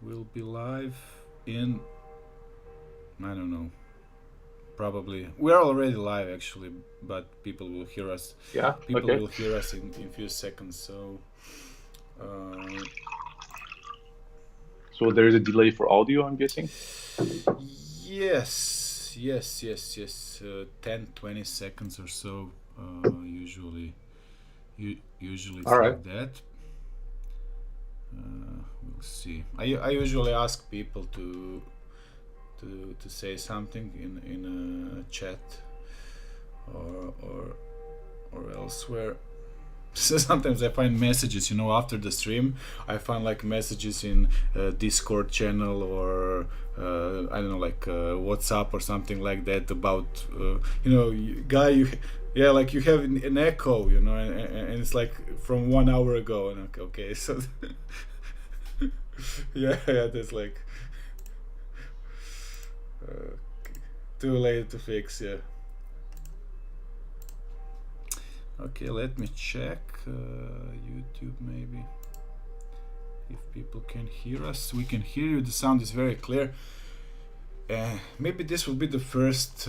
We'll be live in, I don't know, probably we're already live actually, but people will hear us. Yeah. People Okay. will hear us in few seconds. So So there is a delay for audio, I'm guessing. yes. 10-20 seconds or so. Usually All it's right. like that. We'll see. I usually ask people to say something in a chat or or elsewhere. So sometimes I find messages, after the stream. I find like messages in Discord channel or I don't know, like WhatsApp or something like that about guy, yeah, like you have an echo, and it's like from 1 hour ago, and okay, so yeah, that's like uh, too late to fix, yeah. Okay, let me check YouTube maybe. If people can hear us, we can hear you. The sound is very clear. Maybe this will be the first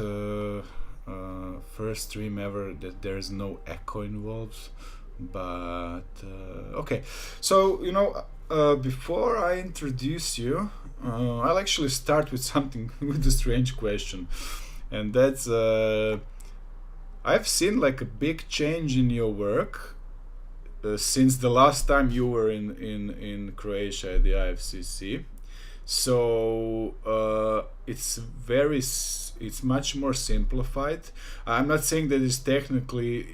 stream ever that there is no echo involved. But okay, so before I introduce you, I'll actually start with something with a strange question, and that's I've seen like a big change in your work since the last time you were in Croatia at the IFCC. So it's much more simplified. I'm not saying that it's technically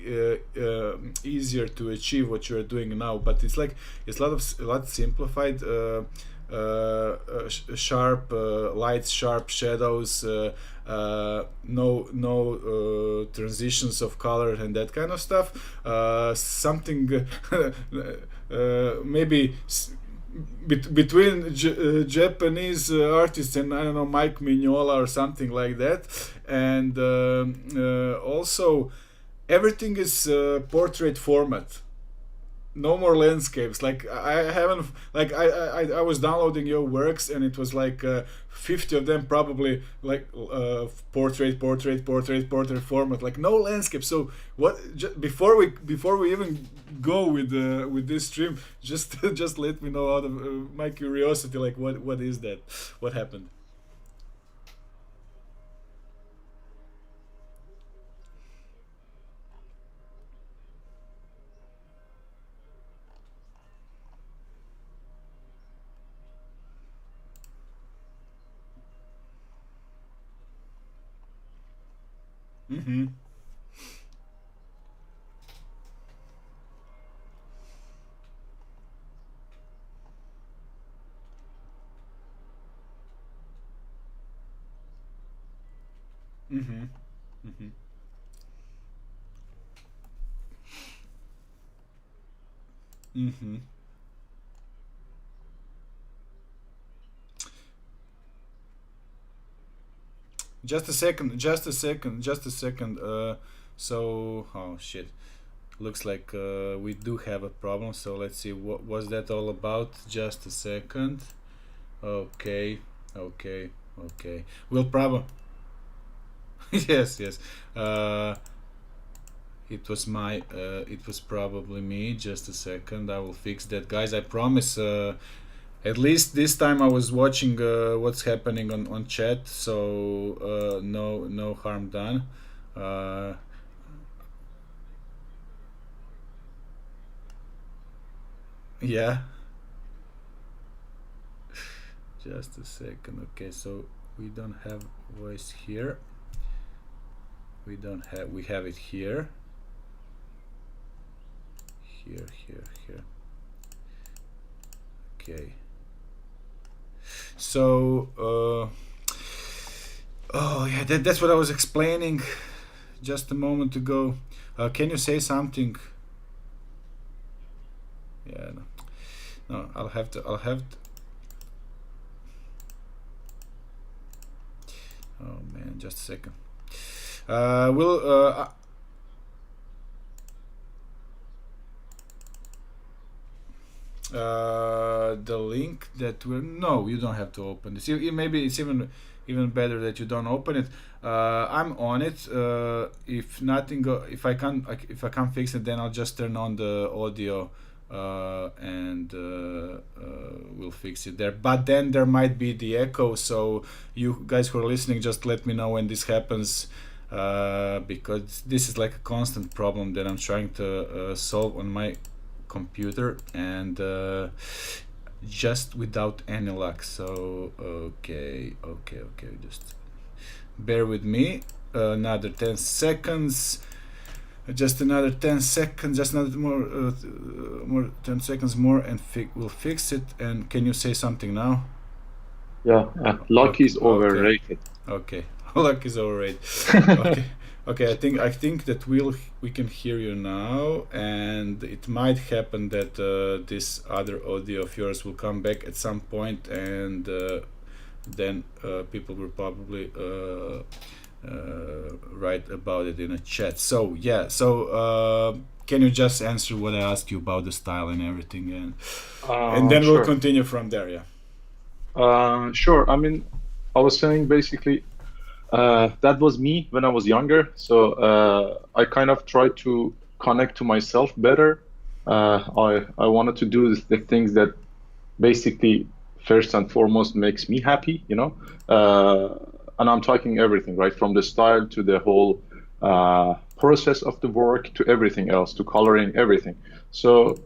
easier to achieve what you're doing now, but it's a lot simplified. Sharp lights, sharp shadows, no transitions of color and that kind of stuff. Something maybe between Japanese artists and I don't know, Mike Mignola or something like that, and also everything is portrait format, no more landscapes. Like I haven't, like I was downloading your works and it was like 50 of them probably like portrait format, like no landscape. So before we even go with this stream, just just let me know out of my curiosity, like what is that, what happened. Mm-hmm. Mm-hmm. Mm-hmm. Mm-hmm. Just a second. So, oh shit. Looks like we do have a problem. So let's see. What was that all about? Just a second. Okay. Okay. Okay. We'll probably. Yes. Uh, it was my. It was probably me. Just a second. I will fix that, guys. I promise. At least this time I was watching what's happening on chat, so no harm done. Uh, yeah, just a second. Okay, so we don't have voice here. We have it here. Here. Okay. So oh yeah, that's what I was explaining just a moment ago. Can you say something? Yeah, no, I'll have to. Oh man, just a second. Will the link that we're. No, you don't have to open this. Maybe it's even better that you don't open it. I'm on it. If nothing if I can't fix it, then I'll just turn on the audio and we'll fix it there. But then there might be the echo, so you guys who are listening, just let me know when this happens, because this is like a constant problem that I'm trying to solve on my computer, and just without any luck. So okay, just bear with me. Another 10 seconds. Just another 10 seconds. Just another more 10 seconds more, and we'll fix it. And can you say something now? Yeah, luck is overrated. Okay, luck is overrated. Okay. I think that we can hear you now, and it might happen that this other audio of yours will come back at some point, and then people will probably write about it in a chat. So yeah, can you just answer what I asked you about the style and everything, and then we'll continue from there. Yeah. Sure. I mean, I was saying basically that was me when I was younger. So I kind of tried to connect to myself better. I wanted to do the things that basically first and foremost makes me happy, you know. And I'm talking everything, right, from the style to the whole process of the work to everything else, to coloring, everything. So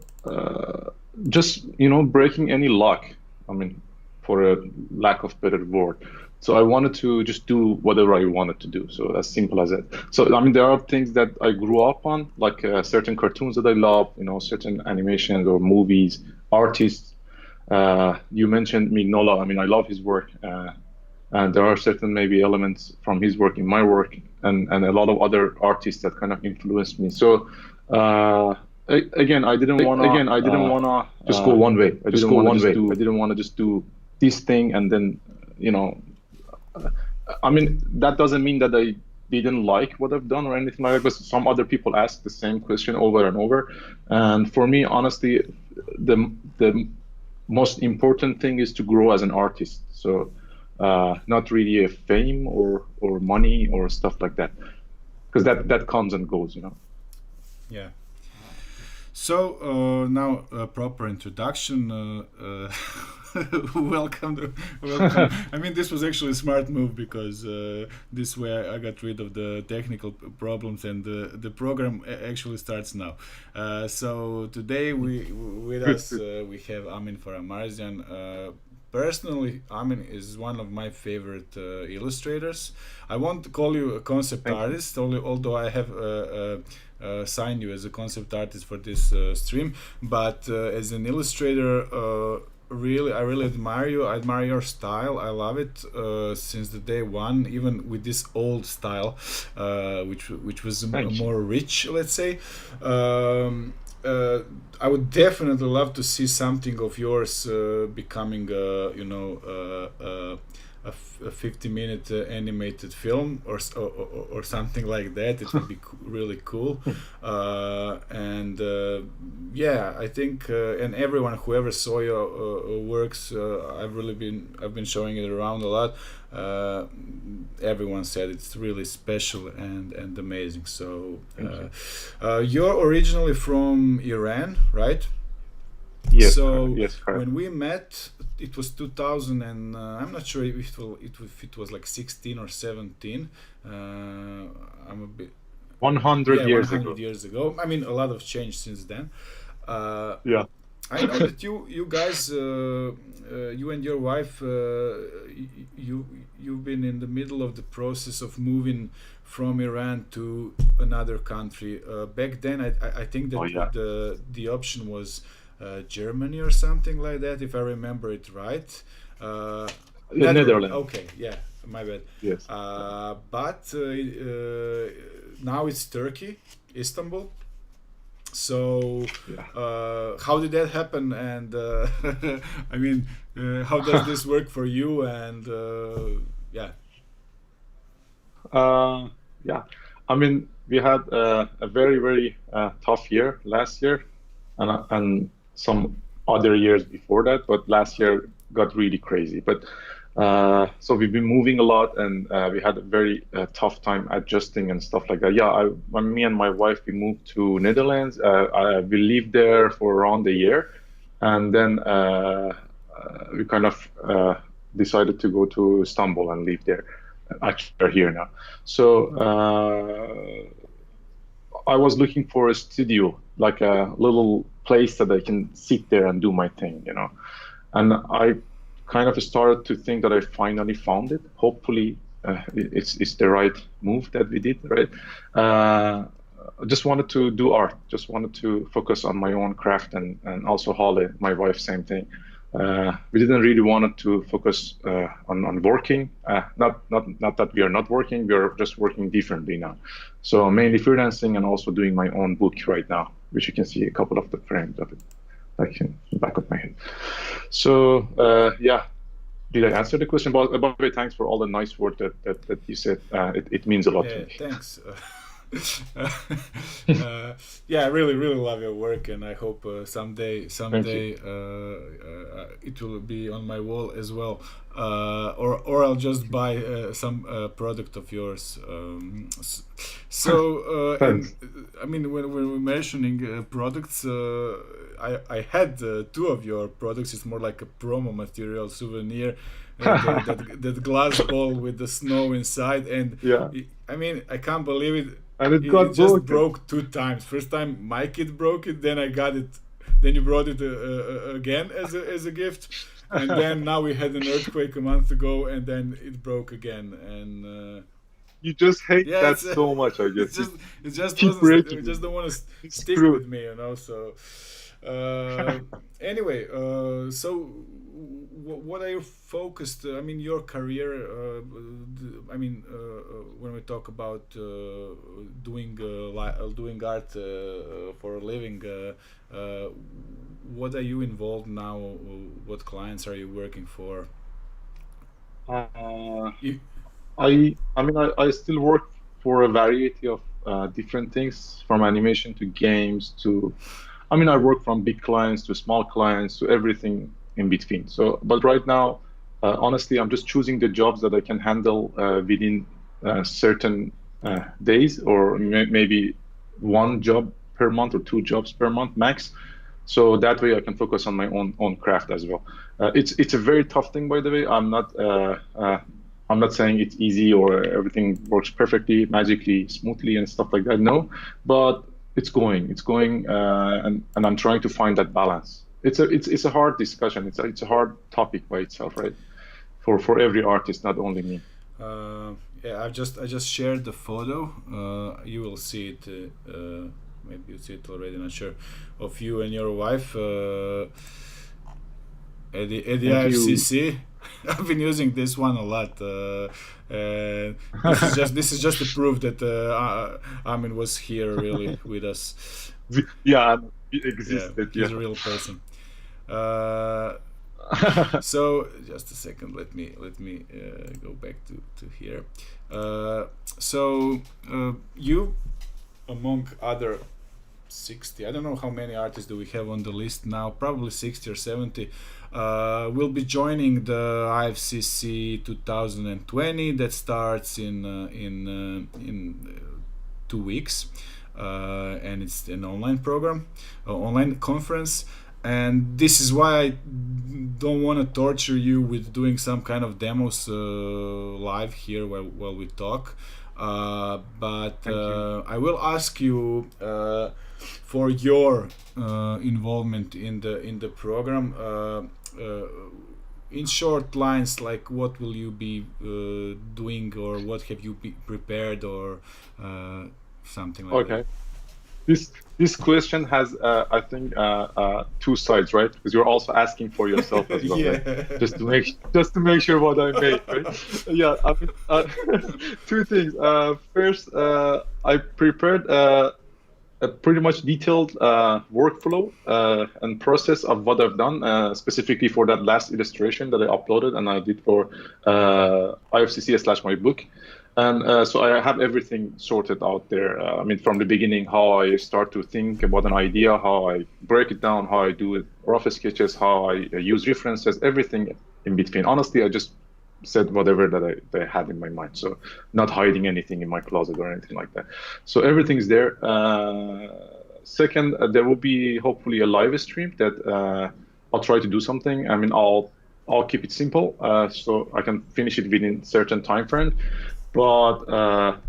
just, you know, breaking any luck, I mean, for a lack of better word. So I wanted to just do whatever I wanted to do. So as simple as it. So I mean, there are things that I grew up on, like certain cartoons that I love, you know, certain animations or movies, artists. You mentioned Mignola. I mean, I love his work. And there are certain maybe elements from his work in my work, and a lot of other artists that kind of influenced me. So again, I didn't wanna just go one way. I didn't want to just do this thing and then, you know. I mean, that doesn't mean that I didn't like what I've done or anything like that, because some other people ask the same question over and over. And for me, honestly, the most important thing is to grow as an artist. So not really a fame or money or stuff like that, because that comes and goes, you know. Yeah. So now a proper introduction. Welcome. I mean, this was actually a smart move, because this way I got rid of the technical problems, and the program actually starts now. So today with us we have Amin Faramarzian. Personally, Amin is one of my favorite illustrators. I won't call you a concept artist, although I have signed you as a concept artist for this stream. But as an illustrator, I really admire you. I admire your style. I love it since the day one, even with this old style, which was more rich, let's say. I would definitely love to see something of yours becoming, a 50-minute animated film or something like that. It would be really cool. And yeah, I think and everyone who ever saw your works, I've been showing it around a lot. Everyone said it's really special and amazing. So you're originally from Iran, right? Yes. So yes, when we met, it was 2000, and I'm not sure if it was like 16 or 17. I'm a bit 100 years ago. I mean, a lot of change since then. Yeah. I know that you guys, you and your wife, you've been in the middle of the process of moving from Iran to another country. Back then, I think that the option was Germany or something like that, if I remember it right. Netherlands. Okay, yeah, my bad. Yes. But now it's Turkey, Istanbul. So how did that happen? And I mean, how does this work for you? And yeah. Yeah. I mean, we had a very, very tough year last year, and some other years before that, but last year got really crazy. But so we've been moving a lot, and we had a very tough time adjusting and stuff like that. Yeah, when me and my wife we moved to Netherlands. We lived there for around a year, and then we kind of decided to go to Istanbul and live there. Actually, we're here now. So I was looking for a studio, like a little place that I can sit there and do my thing, you know. And I kind of started to think that I finally found it. Hopefully, it's the right move that we did, right? I just wanted to do art, just wanted to focus on my own craft, and also Holly, my wife, same thing. We didn't really wanted to focus on working. Not that we are not working, we are just working differently now. So mainly freelancing and also doing my own book right now, which you can see a couple of the frames of it, like in the back of my head. So yeah, did I answer the question? By the way, thanks for all the nice words that you said. It means a lot to Yeah, me. thanks. Yeah, I really, really love your work, and I hope Thank you. someday it will be on my wall as well. Or I'll just buy some product of yours. And Thanks. I mean, when we're mentioning products, I had two of your products. It's more like a promo material souvenir. That glass ball with the snow inside, and Yeah, I mean, I can't believe it. and it It got just broken. broke two times. First time my kid broke it, then I got it. Then you brought it again as a gift, and then now we had an earthquake a month ago, and then it broke again. And You just hate yeah, that so much, I it's guess. You just it just keep wasn't. It breaking it. just don't want to It's stick screwed. with me, you know. So uh, anyway, so what are you focused? I mean, your career. I mean, when we talk about doing art for a living, what are you involved now? What clients are you working for? Uh, You, I still work for a variety of different things, from animation to games to, I work from big clients to small clients to everything in between. So, but right now, honestly, I'm just choosing the jobs that I can handle within certain days, or maybe one job per month or two jobs per month max. So that way I can focus on my own craft as well. It's a very tough thing, by the way. I'm not saying it's easy or everything works perfectly, magically, smoothly, and stuff like that. No, but it's going, and I'm trying to find that balance. It's a hard discussion. It's a hard topic by itself, right? For every artist, not only me. yeah, I just shared the photo. You will see it. Maybe you see it already. Not sure of you and your wife at the Thank you. IFCC. I've been using this one a lot. And this is just the proof that Amin was here really with us. Yeah, it Yeah, existed. he's Yeah. a real person. Uh, so just a second. Let me go back to here. Uh, so you, among other 60, I don't know how many artists do we have on the list now, probably 60 or 70, will be joining the IFCC 2020 that starts in 2 weeks, and it's an online program, online conference. And this is why I don't want to torture you with doing some kind of demos live here while we talk. But Thank you. I will ask you for your involvement in the program. Uh, in short lines, like what will you be doing, or what have you prepared, or uh, something like that. Okay. This question has, I think, two sides, right? Because you're also asking for yourself as well, right? Yeah. Just to make sure what I made, right? Yeah, two things. First, I prepared a pretty much detailed workflow and process of what I've done, specifically for that last illustration that I uploaded and I did for IFCC slash my book. And so I have everything sorted out there. I mean, from the beginning, how I start to think about an idea, how I break it down, how I do it, rough sketches, how I use references, everything in between. Honestly, I just said whatever that I had in my mind. So not hiding anything in my closet or anything like that. So everything's there. Second, there will be hopefully a live stream that I'll try to do something. I mean, I'll keep it simple so I can finish it within certain time frame. But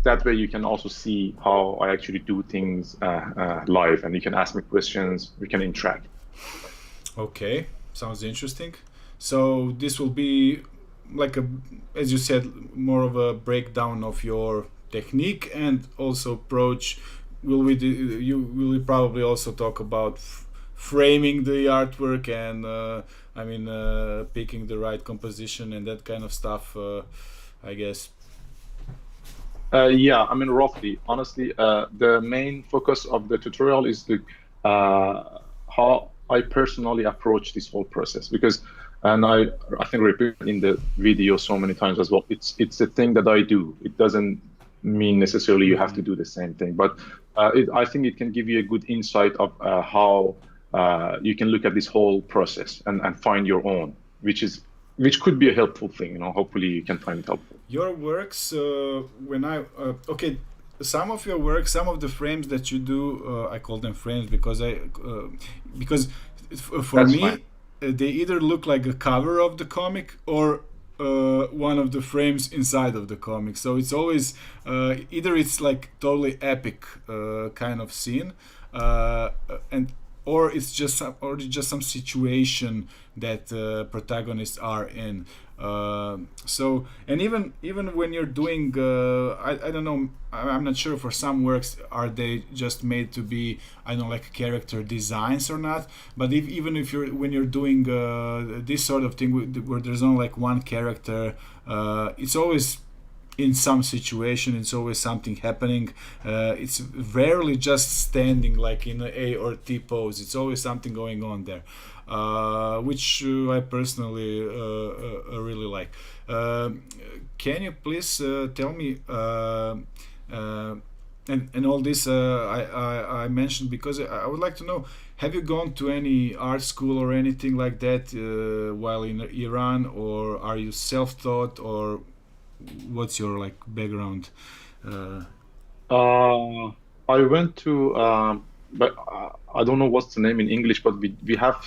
that way you can also see how I actually do things live, and you can ask me questions. We can interact. Okay, sounds interesting. So this will be like a, as you said, more of a breakdown of your technique and also approach. Will we do, you will we probably also talk about framing the artwork and picking the right composition and that kind of stuff. I guess. Yeah, I mean, roughly, honestly, the main focus of the tutorial is the how I personally approach this whole process because, and I think repeat in the video so many times as well. It's a thing that I do. It doesn't mean necessarily you have to do the same thing, but I think it can give you a good insight of how you can look at this whole process and find your own, which could be a helpful thing. You know, hopefully you can find it helpful. Your works, when I okay, some of your work, some of the frames that you do, I call them frames because because for That's me fine. they either look like a cover of the comic or one of the frames inside of the comic. So it's always either it's like totally epic kind of scene, and or it's just some situation that protagonists are in. So and even when you're doing I don't know, I'm not sure, for some works are they just made to be, I don't know, like character designs or not, but even if you're when you're doing this sort of thing where there's only like one character, it's always in some situation, it's always something happening. It's rarely just standing like in A or T pose. It's always something going on there, which I personally really like. Can you please tell me and all this I mentioned because I would like to know, have you gone to any art school or anything like that while in Iran, or are you self-taught, or what's your like background? Uh, Uh, I went to, but I don't know what's the name in English, but we have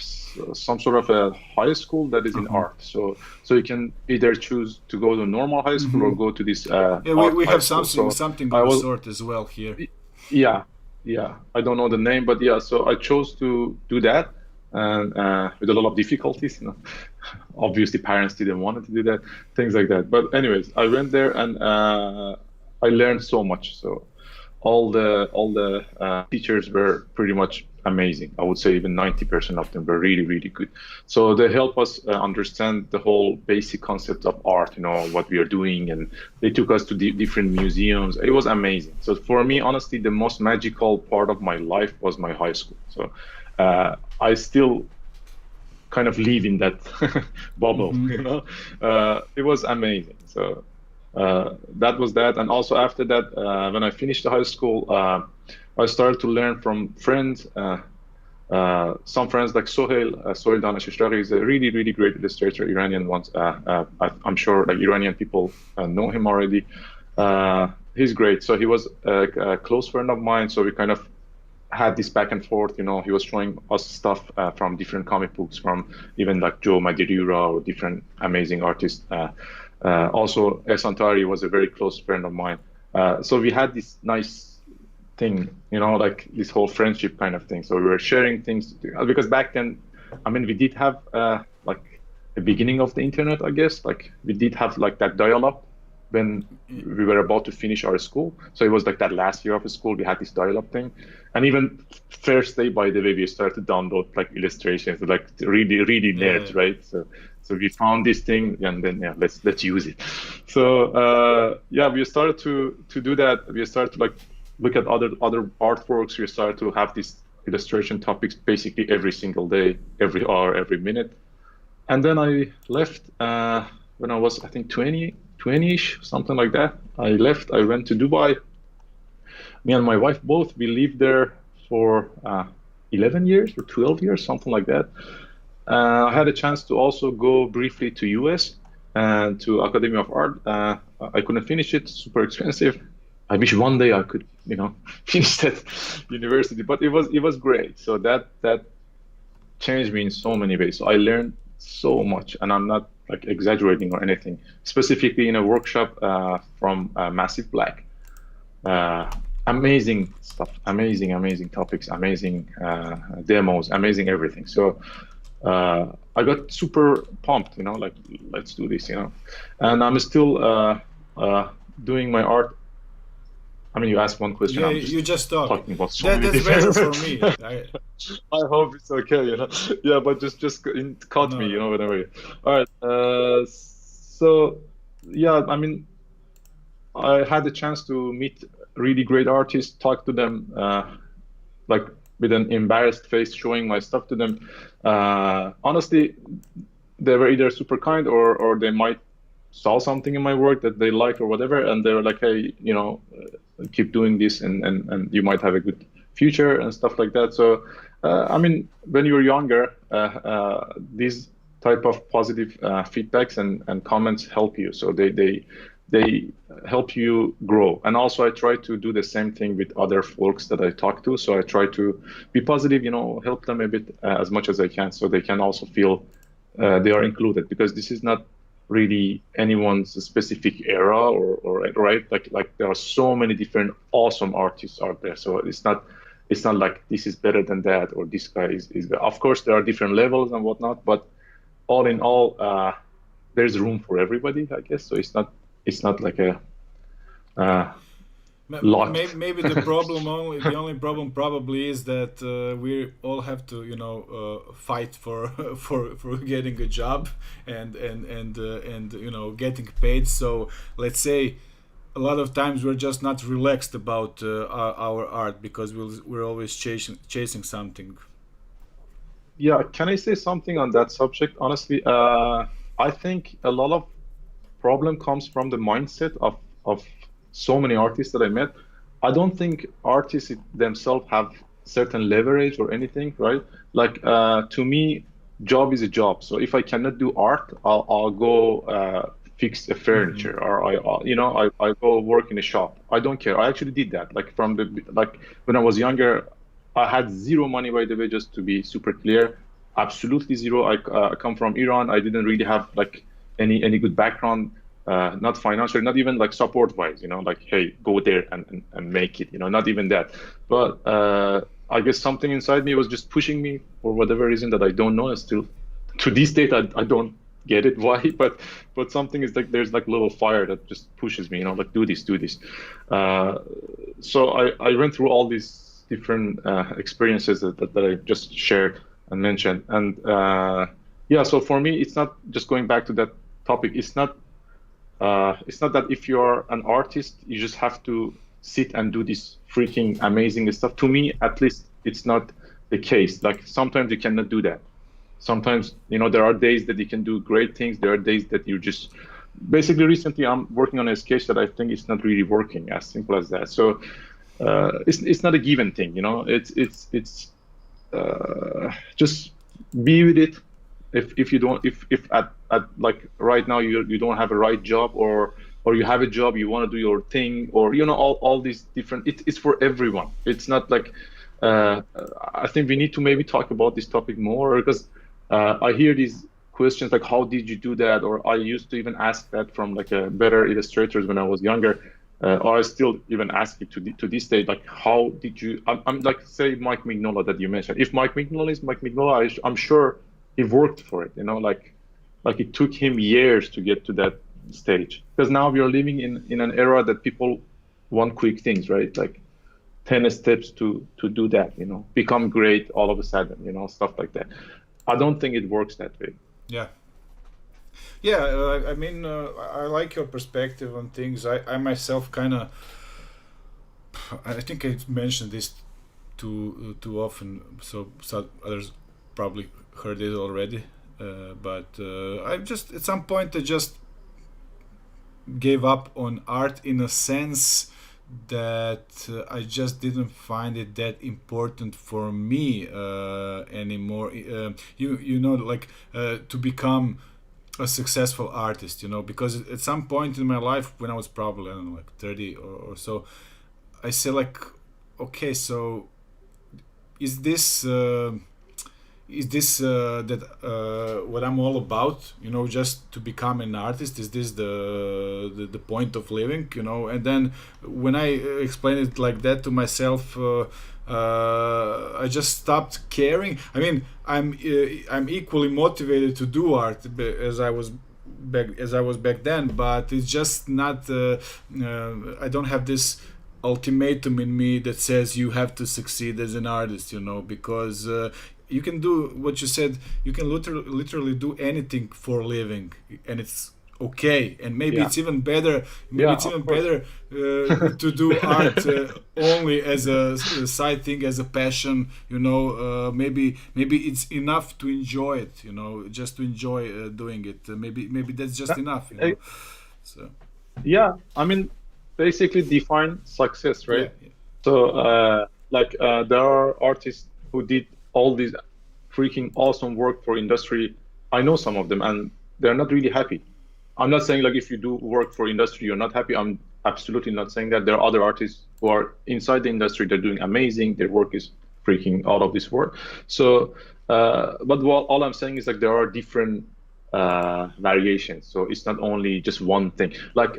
some sort of a high school that is in uh-huh. art. So you can either choose to go to normal high school or Hmm. go to this Yeah, art we high have school. So something I of the was, sort as well here. yeah, yeah. I don't know the name, but yeah. So I chose to do that, and with a lot of difficulties. You know, obviously parents didn't want to do that, things like that. But anyways, I went there and I learned so much. So all the teachers were pretty much amazing. I would say even 90% of them were really, really good. So they help us understand the whole basic concept of art, you know, what we are doing, and they took us to different museums. It was amazing. So for me, honestly, the most magical part of my life was my high school. So I still kind of live in that bubble, Hmm. you know. It was amazing. So that was that. And also after that, when I finished the high school, I started to learn from friends. Some friends like Sohail Daneshishtahi is a really, really great illustrator, Iranian ones. I'm sure like Iranian people know him already. He's great. So he was a close friend of mine. So we kind of had this back and forth. You know, he was showing us stuff from different comic books, from even like Joe Madureira or different amazing artists. Also, Esantari was a very close friend of mine. So we had this nice thing, you know, like this whole friendship kind of thing. So we were sharing things because back then, I mean, we did have like the beginning of the internet, I guess. Like we did have like that dial-up when we were about to finish our school. So it was like that last year of school, we had this dial-up thing. And even first day, by the way, we started to download like illustrations, like really, really Yeah. nerds, right? So we found this thing, and then yeah, let's use it. So yeah, we started to do that. We started to like look at other artworks. We started to have these illustration topics basically every single day, every hour, every minute. And then I left when I was, I think, 20. 20ish, something like that. I left. I went to Dubai. Me and my wife both. We lived there for 11 years or 12 years, something like that. I had a chance to also go briefly to US and to Academy of Art. I couldn't finish it, super expensive. I wish one day I could, finish that university, but it was great. So that changed me in so many ways. So I learned so much, and I'm not like exaggerating or anything. Specifically in a workshop from Massive Black. Uh, Amazing stuff, amazing topics, amazing demos, amazing everything. So I got super pumped, like let's do this, and I'm still doing my art. I mean, you asked one question, Yeah, I'm you just just talk. talking about so many That's better for different. me. I hope it's okay, Yeah, but just cut No, me, no. whenever. All right. So yeah, I mean, I had the chance to meet really great artists, talk to them, like with an embarrassed face, showing my stuff to them. Honestly, they were either super kind or they might saw something in my work that they liked or whatever, and they were like, hey, keep doing this, and you might have a good future and stuff like that. So, I mean, when you're younger, these type of positive feedbacks and comments help you. So they help you grow. And also, I try to do the same thing with other folks that I talk to. So I try to be positive, help them a bit as much as I can, so they can also feel they are included, because this is not really anyone's specific era or right, like there are so many different awesome artists out there, so it's not like this is better than that, or this guy is of course there are different levels and whatnot, but all in all, there's room for everybody, I guess. So it's not like a uh, locked. Maybe the only problem probably is that we all have to, fight for for getting a job and getting paid. So let's say a lot of times we're just not relaxed about our art because we're always chasing something. Yeah, can I say something on that subject? Honestly, I think a lot of problem comes from the mindset of so many artists that I met. I don't think artists themselves have certain leverage or anything, right? Like to me, job is a job. So if I cannot do art, I'll go fix the Hmm. furniture, or I go work in a shop. I don't care. I actually did that. Like when I was younger, I had zero money, by the way, just to be super clear. Absolutely zero. I come from Iran. I didn't really have like any good background, not financial, not even like support wise, like, hey, go there and make it, not even that. But I guess something inside me was just pushing me for whatever reason that I don't know. Still, to this date, I don't get it why, but something is like there's like a little fire that just pushes me, like do this, do this. Uh, so I went through all these different experiences that I just shared and mentioned. And yeah, so for me, it's not just going back to that topic. It's not that if you're an artist, you just have to sit and do this freaking amazing stuff. To me, at least, it's not the case. Like sometimes you cannot do that. Sometimes, there are days that you can do great things. There are days that you just basically recently I'm working on a sketch that I think is not really working, as simple as that. So it's not a given thing, it's just be with it. If you don't, if at like right now you don't have a right job, or you have a job, you want to do your thing, or all these different, it's for everyone. It's not like uh, I think we need to maybe talk about this topic more, because I hear these questions like, how did you do that? Or I used to even ask that from like a better illustrators when I was younger, or I still even ask it to this day, like, how did you? I'm like, say Mike Mignola that you mentioned. If Mike Mignola is Mike Mignola, I'm sure he worked for it. Like it took him years to get to that stage. Because now we are living in an era that people want quick things, right? Like 10 steps to do that, become great all of a sudden, stuff like that. I don't think it works that way. Yeah. Yeah, I mean, I like your perspective on things. I myself kind of, I think I mentioned this too often, so others probably heard it already. But I just at some point I just gave up on art in a sense that I just didn't find it that important for me anymore. You know, like to become a successful artist, you know, because at some point in my life, when I was probably, I don't know, like 30 or so, I said like, okay, so is this that what I'm all about, you know, just to become an artist? Is this the point of living, you know? And then when I explained it like that to myself, I just stopped caring. I mean, I'm equally motivated to do art as I was back then, but it's just not. I don't have this ultimatum in me that says you have to succeed as an artist, you know, because you can do what you said. You can literally do anything for a living, and it's okay. And maybe Yeah, it's even better. Maybe yeah, it's of even course. better to do art only as a side thing, as a passion. You know, maybe it's enough to enjoy it. You know, just to enjoy doing it. Maybe that's just That- enough. You eh, know, so yeah, I mean, basically define success, yeah, right? So, there are artists who did all these freaking awesome work for industry. I know some of them, and they're not really happy. I'm not saying like if you do work for industry, you're not happy. I'm absolutely not saying that. There are other artists who are inside the industry. They're doing amazing. Their work is freaking out of this world. So, but all I'm saying is like there are different variations. So it's not only just one thing. Like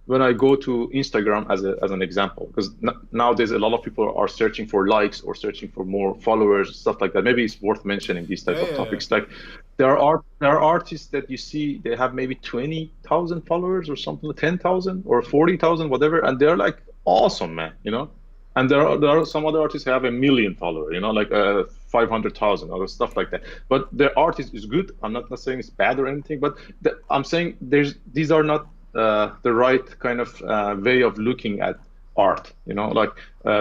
when I go to Instagram as an example, because nowadays a lot of people are searching for likes or searching for more followers, stuff like that. Maybe it's worth mentioning these type yeah, of yeah, yeah. topics. Like there are artists that you see they have maybe 20,000 followers or something, 10,000 or 40,000, whatever, and they're like awesome, man, you know. And there are some other artists who have a million followers, you know, like 500,000 or stuff like that. But their art is good. I'm not saying it's bad or anything, but I'm saying these are not the right kind of way of looking at art, you know, like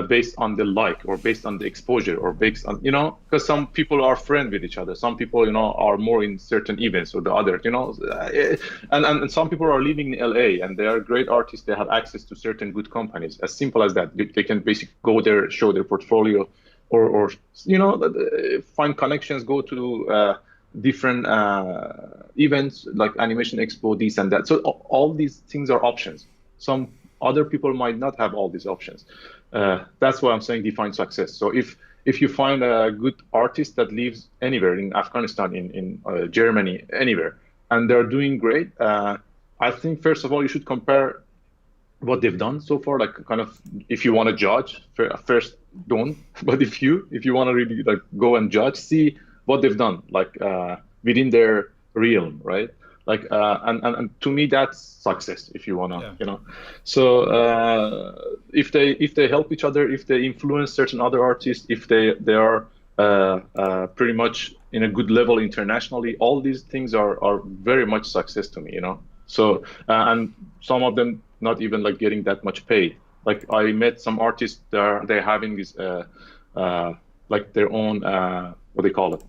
based on the like or based on the exposure or based on, you know, because some people are friends with each other. Some people, you know, are more in certain events or the other, you know, and some people are living in LA and they are great artists. They have access to certain good companies. As simple as that. They can basically go there, show their portfolio, or you know, find connections, go to different events like Animation Expo, this and that. So all these things are options. Some other people might not have all these options. That's why I'm saying define success. So if you find a good artist that lives anywhere in Afghanistan, in Germany, anywhere, and they're doing great, I think first of all you should compare what they've done so far. Like kind of if you want to judge, first don't. But if you want to really like go and judge, see what they've done, like within their realm, right? Like and to me that's success if you wanna, Yeah. you know. So if they help each other, if they influence certain other artists, if they are pretty much in a good level internationally, all these things are very much success to me, you know. So and some of them not even like getting that much paid. Like I met some artists they're having this like their own what they call it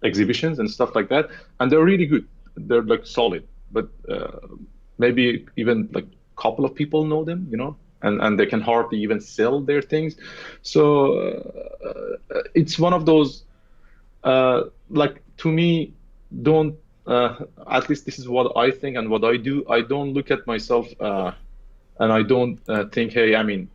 exhibitions and stuff like that, and they're really good. They're like solid, but maybe even like a couple of people know them, you know, and they can hardly even sell their things. So it's one of those like to me, don't at least this is what I think and what I do. I don't look at myself and I don't think, hey, I mean,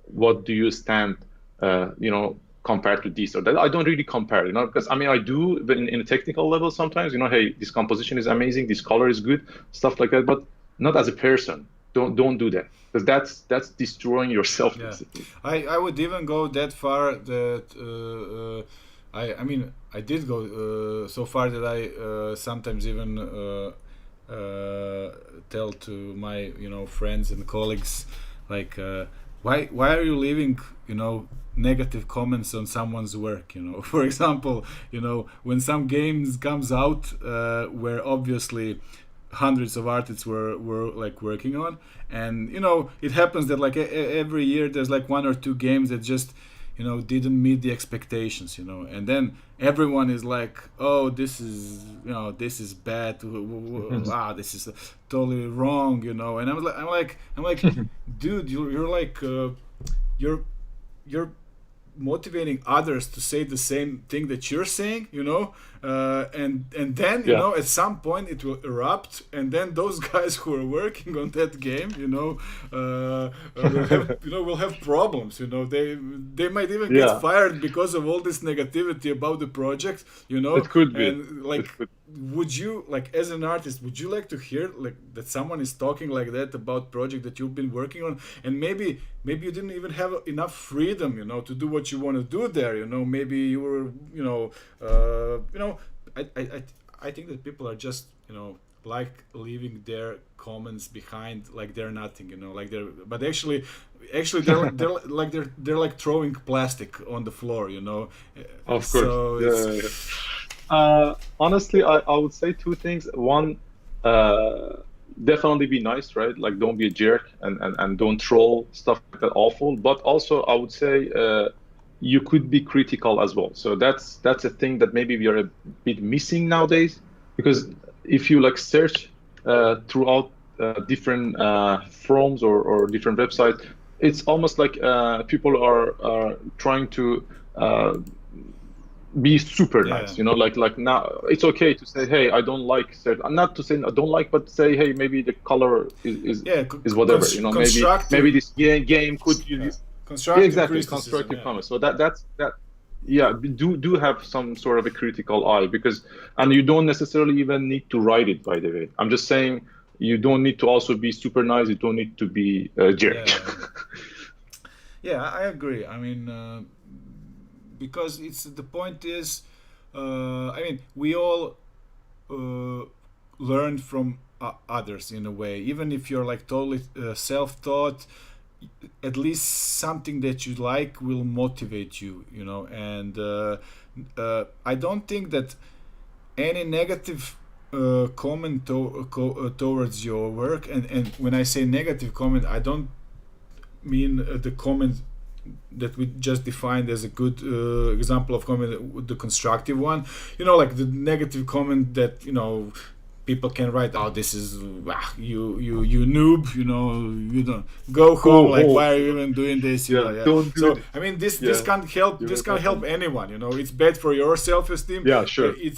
what do you stand, you know, compared to this or that? I don't really compare, you know, because I mean, I do in a technical level sometimes, you know, hey, this composition is amazing, this color is good, stuff like that, but not as a person. Don't do that because that's destroying yourself Yeah, basically. I would even go that far that I mean I did go so far that I sometimes even tell to my, you know, friends and colleagues like why are you leaving, you know, negative comments on someone's work, you know. For example, you know, when some games comes out where obviously hundreds of artists were like working on, and you know it happens that like every year there's like one or two games that just, didn't meet the expectations, and then everyone is like, oh, this is bad, this is totally wrong, and I'm like, dude, you're like, you're you're motivating others to say the same thing that you're saying, and then Yeah. at some point it will erupt, and then those guys who are working on that game, will have problems. They might even get Yeah, fired because of all this negativity about the project. it could be. And It like, could. would you, like, as an artist, would you like to hear like that someone is talking like that about project that you've been working on, and maybe you didn't even have enough freedom, to do what you want to do there. Maybe you were, I think that people are just, like leaving their comments behind like they're nothing, like but actually they're like throwing plastic on the floor. Of course. So Yeah. it's Yeah, yeah. Honestly, I would say two things. One, uh, definitely be nice, right? Like, don't be a jerk, and don't troll stuff like that awful. But also, I would say you could be critical as well. So that's a thing that maybe we are a bit missing nowadays. Because if you like search throughout different forums or different websites, it's almost like people are trying to be super yeah, nice, like now it's okay to say, hey, I don't like certain, not to say I don't like, but say, hey, maybe the color yeah, is whatever, maybe constructive, this game could yeah, use. Yeah, constructive exactly, criticism, constructive yeah. comments. So that's that. Yeah, do have some sort of a critical eye, because, and you don't necessarily even need to write it, by the way. I'm just saying, you don't need to also be super nice, you don't need to be a jerk. Yeah, yeah, I agree. I mean, because it's the point is, I mean, we all uh, learn from others in a way. Even if you're like totally self-taught, at least something that you like will motivate you. And I don't think that any negative comment towards your work, and when I say negative comment, I don't mean the comment that we just defined as a good example of comment, the constructive one. Like the negative comment that people can write, oh, this is you noob, you don't go home, Oh, like, oh, why are you even doing this, yeah, yeah. don't do So it. I mean, this Yeah, can't help, you're anyone. It's bad for your self-esteem. yeah, sure. Yeah,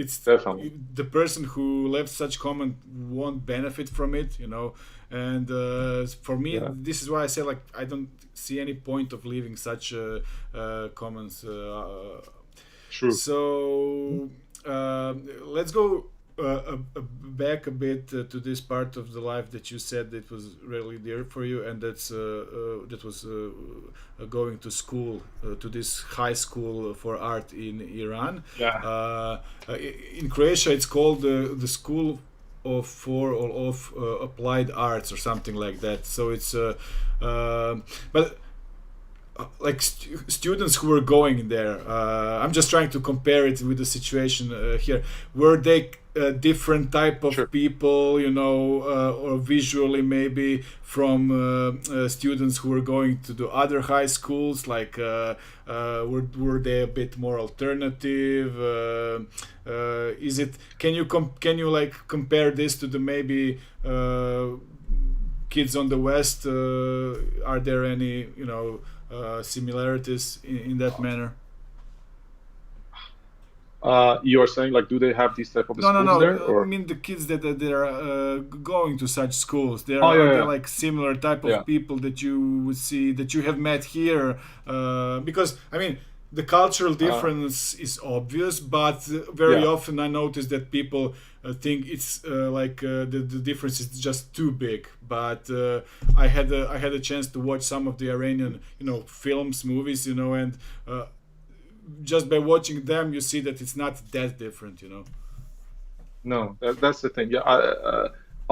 It's definitely. the person who left such comment won't benefit from it. And for me, Yeah, this is why I say, like, I don't see any point of leaving such comments. true. So let's go back a bit to this part of the life that you said that was really dear for you, and that was going to school, to this high school for art in Iran. Yeah. In Croatia, it's called the School of Applied Arts or something like that. So it's but like students who were going there, I'm just trying to compare it with the situation here. Were they different type of Sure. people, or visually maybe from students who were going to the other high schools? Like, were they a bit more alternative? Is it? Can you like compare this to the maybe kids on the West? Are there any similarities in that manner? You are saying, like, do they have these type of No, no, schools there, no. I or? mean the kids that are going to such schools. Oh, Are yeah, they yeah, like similar type yeah. of people that you would see that you have met here? Because I mean the cultural Uh, difference is obvious, but very yeah. often I notice that people think it's like the difference is just too big. But I had a chance to watch some of the Iranian films, movies, and just by watching them you see that it's not that different. No, that's the thing. Yeah,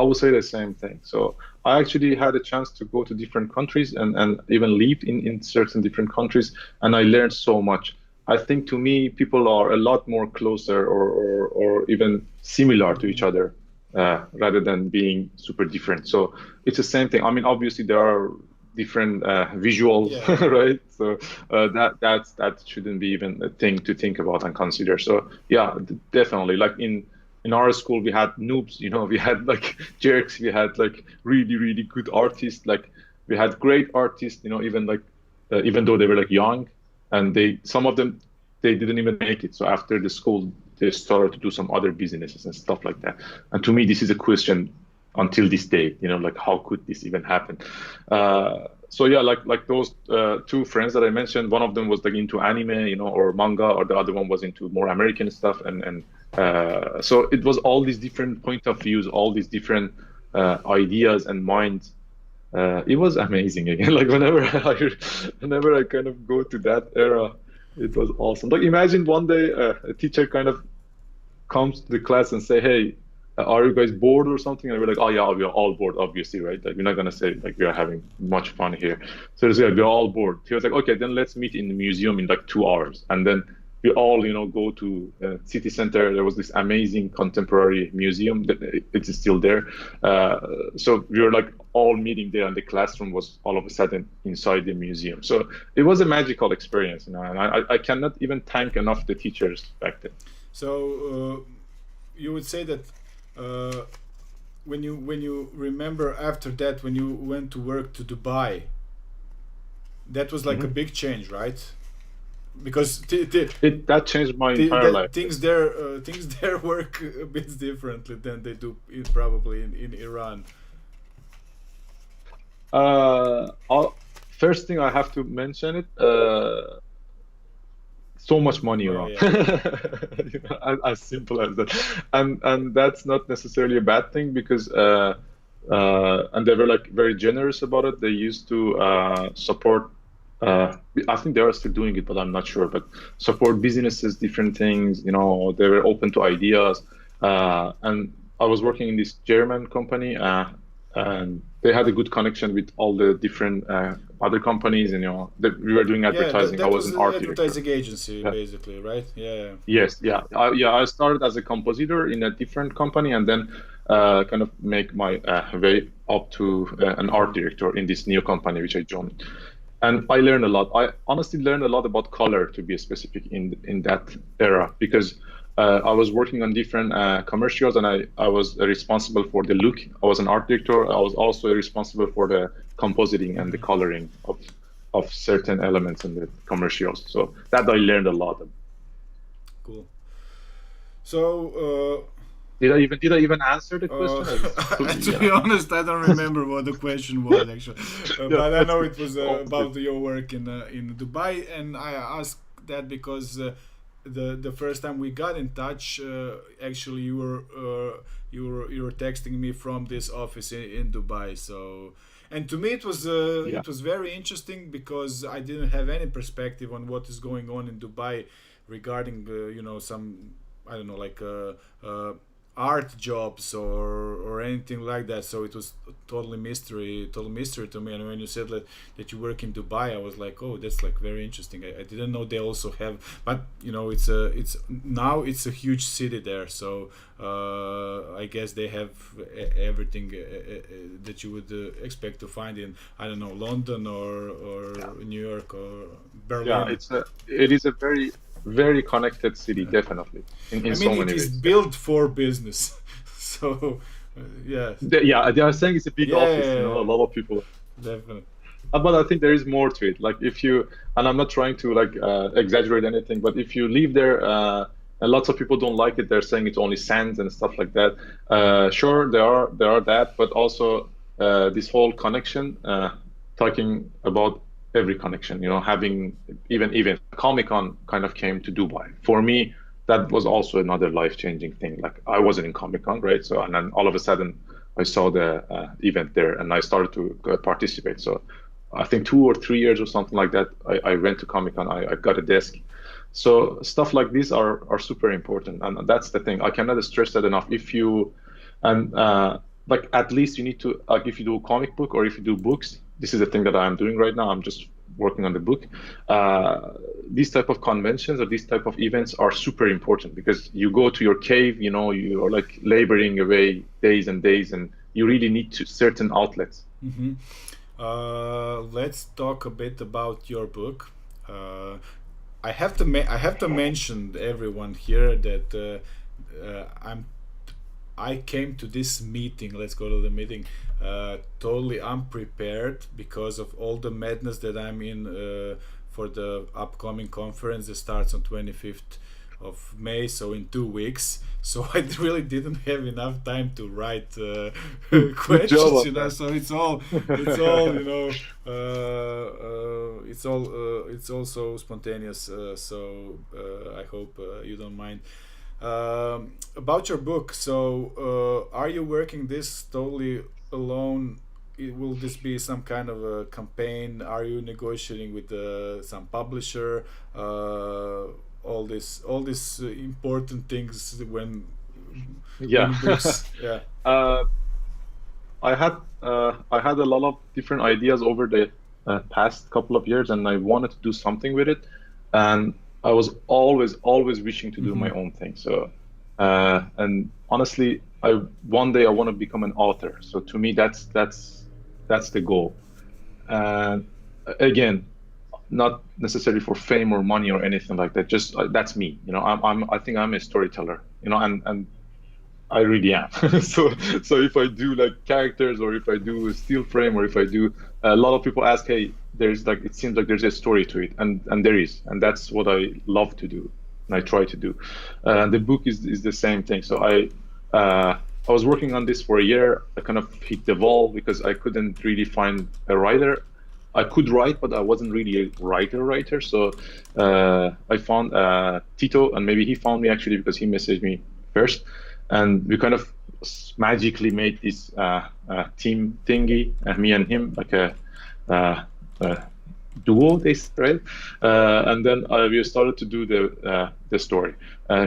I would say the same thing. So I actually had a chance to go to different countries, and even live in certain different countries, and I learned so much. I think, to me, people are a lot more closer, or even similar to each other, rather than being super different. So it's the same thing. I mean, obviously there are different visuals, Yeah. right? So that shouldn't be even a thing to think about and consider. So yeah, definitely. Like in our school, we had noobs, we had like jerks, we had like really really good artists, like we had great artists, even like even though they were like young, and they some of them they didn't even make it. So after the school, they started to do some other businesses and stuff like that. And to me, this is a question until this day, like how could this even happen? So yeah, like those two friends that I mentioned, one of them was like into anime, or manga, or the other one was into more American stuff, and so it was all these different point of views, all these different ideas and minds. It was amazing again. Like whenever I kind of go to that era, it was awesome. Like imagine one day a teacher kind of comes to the class and say, "Hey, are you guys bored or something?" And we're like, "Oh yeah, we are all bored, obviously, right? Like we're not gonna say like we are having much fun here." So they say, "We're all bored." He was like, "Okay, then let's meet in the museum in like 2 hours." And then we all, go to city center. There was this amazing contemporary museum that it is still there. So we were like all meeting there, and the classroom was all of a sudden inside the museum. So it was a magical experience, and I cannot even thank enough the teachers back then. So you would say that when you remember after that when you went to work to Dubai, that was like a Mhm. big change, right? Because That changed my entire life. things there work a bit differently than they do probably in Iran. First thing I have to mention it. So much money Oh around. yeah. As simple as that. And that's not necessarily a bad thing because and they were like very generous about it. They used to support I think they are still doing it, but I'm not sure. But support businesses, different things, they were open to ideas. And I was working in this German company, and they had a good connection with all the different other companies, and we were doing Yeah, advertising. I that was was an an art director. advertising agency Yeah. basically, right? Yeah. Yes, yeah, yeah. I started as a compositor in a different company, and then kind of make my way up to an art director in this new company which I joined. And I learned a lot. I honestly learned a lot about color, to be specific, in that era, because I was working on different commercials, and I was responsible for the look. I was an art director. I was also responsible for the compositing and the Hmm. coloring of certain elements in the commercials. So that I learned a lot. Cool. So Did I even answer the question? I just to totally be honest, I don't remember what the question was actually, yeah, but I that's know good. it was Always good. about your work in Dubai, and I asked that because the first time we got in touch, actually you were texting me from this office in Dubai. So, and to me Yeah. it was very interesting because I didn't have any perspective on what is going on in Dubai regarding some, I don't know, like art jobs or anything like that. So it was total mystery to me. And when you said that you work in Dubai, I was like, oh, that's like very interesting. I didn't know they also have, but it's now it's a huge city there. So I guess they have everything that you would expect to find in, I don't know, London or New York or Yeah, Berlin. it is a very, very connected city, Yeah. definitely, in I mean, so it many is ways. Yeah. built for business. So, yeah. Yeah, they are saying it's a big Yeah, office, yeah, a yeah, lot of people. definitely. But I think there is more to it. Like if you, and I'm not trying to like exaggerate anything, but if you live there, and lots of people don't like it, they're saying it's only sands and stuff like that. Sure, there are that, but also this whole connection, talking about every connection, having even Comic-Con kind of came to Dubai. For me, that was also another life-changing thing. Like I wasn't in Comic-Con, right? So and then all of a sudden I saw the event there, and I started to participate. So I think 2 or 3 years or something like that, I went to Comic Con. I got a desk. So stuff like this are super important, and that's the thing. I cannot stress that enough. If you and like at least you need to like if you do a comic book or if you do books, this is the thing that I'm doing right now. I'm just working on the book. Uh, these type of conventions or these type of events are super important because you go to your cave, you are like laboring away days and days, and you really need to certain outlets. Hmm. Let's talk a bit about your book. Uh, I have to mention everyone here that I came to this meeting. Let's go to the meeting. Totally unprepared because of all the madness that I'm in for the upcoming conference that starts on 25th of May, so in 2 weeks. So I really didn't have enough time to write Good job questions, on that. So it's all, it's also spontaneous. I hope you don't mind. About your book, so are you working this totally alone? Will this be some kind of a campaign? Are you negotiating with some publisher? All these important things Yeah. when books, yeah. uh, I had a lot of different ideas over the past couple of years, and I wanted to do something with it. And I was always wishing to do Hmm. my own thing. So, and honestly, one day I want to become an author. So to me, that's the goal. And again, not necessarily for fame or money or anything like that. Just that's me. I think I'm a storyteller. And I really am. So if I do like characters, or if I do a steel frame, or if I do, a lot of people ask, hey, there's like, it seems like there's a story to it, and there is, and that's what I love to do, and I try to do. The book is the same thing. So I was working on this for a year. I kind of hit the wall because I couldn't really find a writer. I could write, but I wasn't really a writer. So I found Tito, and maybe he found me actually because he messaged me first, and we kind of magically made this team thingy, me and him, like uh, uh, duo, right? And then we started to do the story.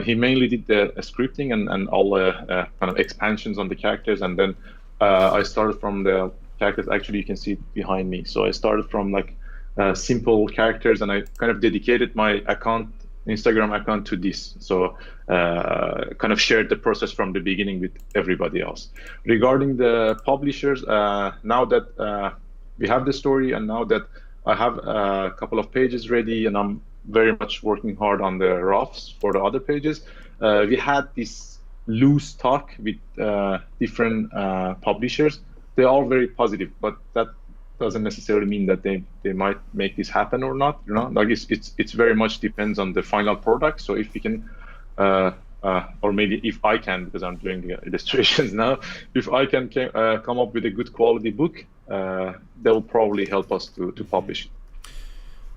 He mainly did the scripting and all the kind of expansions on the characters, and then I started from the characters. Actually, you can see it behind me. So I started from like simple characters, and I kind of dedicated my Instagram account to this. So kind of shared the process from the beginning with everybody else. Regarding the publishers, now that we have the story, and now that I have a couple of pages ready, and I'm very much working hard on the roughs for the other pages. We had this loose talk with different publishers. They're all very positive, but that doesn't necessarily mean that they might make this happen or not. Like it's very much depends on the final product. So if we can, or maybe if I can, because I'm doing the illustrations now, if I can come up with a good quality book, that will probably help us to publish it.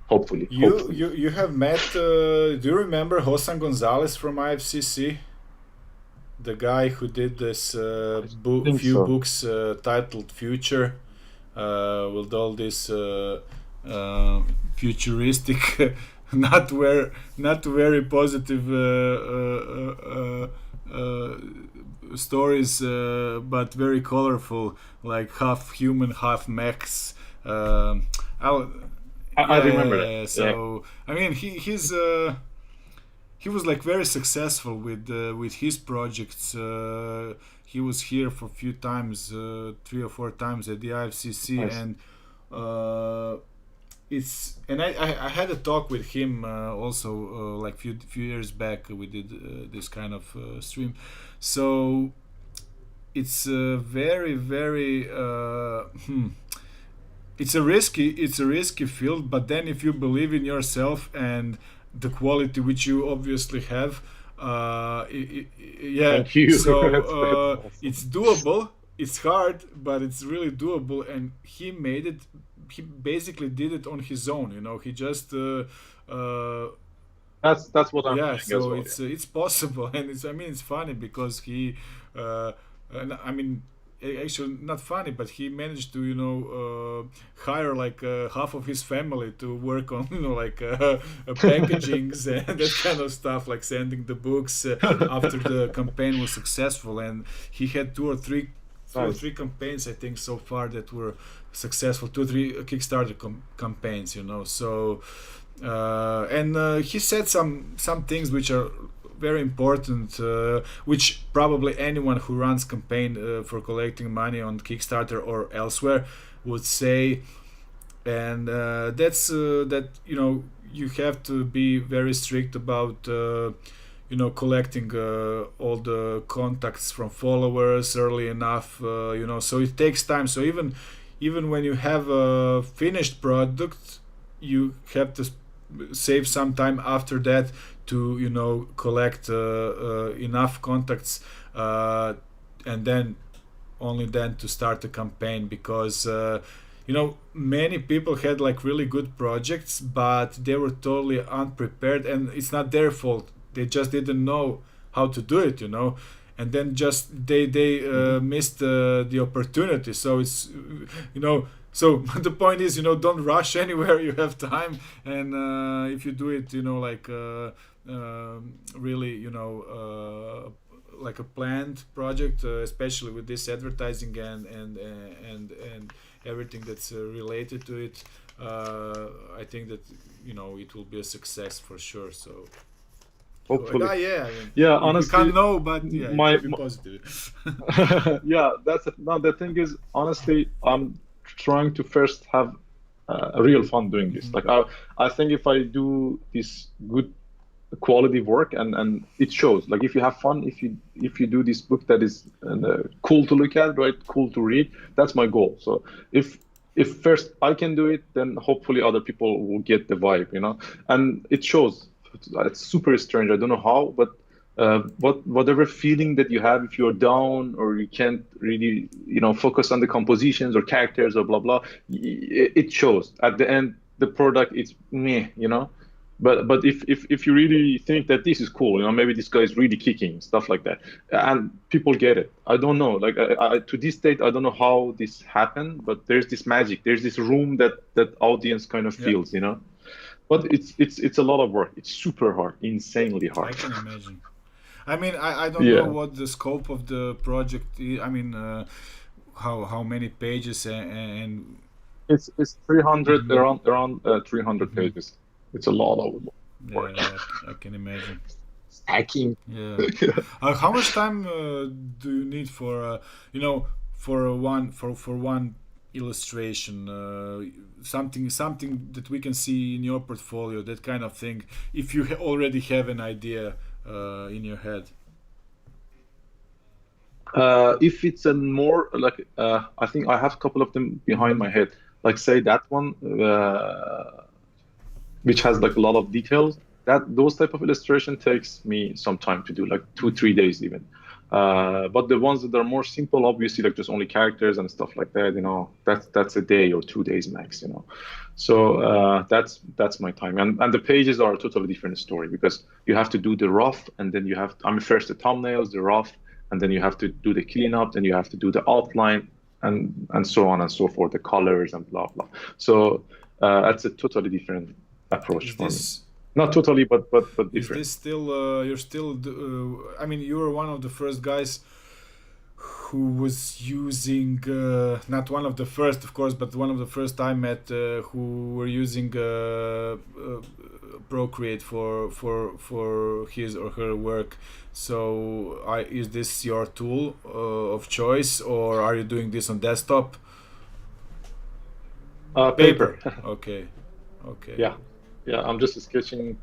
Hopefully. You have met. Do you remember Hosan Gonzalez from IFCC? The guy who did this I think few so. books titled Future, with all this uh, futuristic, not very positive stories, but very colorful, like half human, half mechs. I'll, I yeah, remember that. yeah. Yeah. So I mean, he was like very successful with his projects. He was here for a few times, 3 or 4 times at the IFCC, Nice. and uh, I had a talk with him also like few years back. We did this kind of stream, so it's very it's a risky field, but then if you believe in yourself and the quality which you obviously have, yeah, Thank you. That's awesome. it's doable. It's hard, but it's really doable, and he made it. He basically did it on his own. He just That's what I'm yeah. doing as So well. Yeah. it's possible, and it's funny because he uh, I mean, actually not funny, but he managed to hire like half of his family to work on like packagings and that kind of stuff, like sending the books after the campaign was successful. And he had two or Nice. three campaigns, I think, so far that were successful, 2 or 3 Kickstarter campaigns, so and he said some things which are very important, which probably anyone who runs campaign for collecting money on Kickstarter or elsewhere would say. And that's that, you have to be very strict about collecting all the contacts from followers early enough, so it takes time. So even when you have a finished product, you have to save some time after that to collect enough contacts, and then only then to start a campaign, because many people had like really good projects, but they were totally unprepared, and it's not their fault. They just didn't know how to do it, and then just they missed the opportunity. So it's so the point is, don't rush anywhere. You have time, and if you do it, like really, like a planned project, especially with this advertising and everything that's related to it, I think that it will be a success for sure. So Hopefully. yeah, I mean, Yeah, we honestly, can't know, but yeah, you my, can be positive. yeah, that's no. The thing is, honestly, I'm trying to first have a real fun doing this. Mhm. Like, I think if I do this good quality work, and it shows. Like, if you have fun, if you do this book that is cool to look at, right, cool to read, that's my goal. So if if first I can do it, then hopefully other people will get the vibe, and it shows. It's super strange. I don't know how, but whatever feeling that you have, if you're down or you can't really, focus on the compositions or characters or blah blah, it shows. At the end, the product is meh. But if you really think that this is cool, maybe this guy is really kicking, stuff like that, and people get it. I don't know. Like, to this date, I don't know how this happened, but there's this magic. There's this room that audience kind of Yeah, feels. But it's a lot of work. It's super hard, insanely I hard. can imagine. I mean, I don't know Yeah, what the scope of the project is. I mean, how many pages and it's 300, mhm, around 300 mhm. pages. It's a lot of Yeah, work. yeah, I can imagine. Hacking. Yeah. How much time do you need for for one illustration? Something that we can see in your portfolio, that kind of thing. If you already have an idea in your head. If it's a more like, I think I have a couple of them behind Hmm. my head. Like, say that one, which has like a lot of details. That those type of illustration takes me some time to do, like 2 3 days even. But the ones that are more simple, obviously, like just only characters and stuff like that, that's a day or 2 days max. So that's my time, and the pages are a totally different story, because you have to do the rough, and then I mean, first the thumbnails, the rough, and then you have to do the cleanup, then you have to do the outline, and so on and so forth, the colors and blah blah. So that's a totally different approach Is for me. this Not totally, but is different. this still you're still I mean, you were one of the first guys who was using, not one of the first of course, but one of the first I met who were using Procreate for his or her work. So is this your tool of choice, or are you doing this on desktop? Paper. Paper. Okay. Okay. Yeah, yeah. I'm just sketching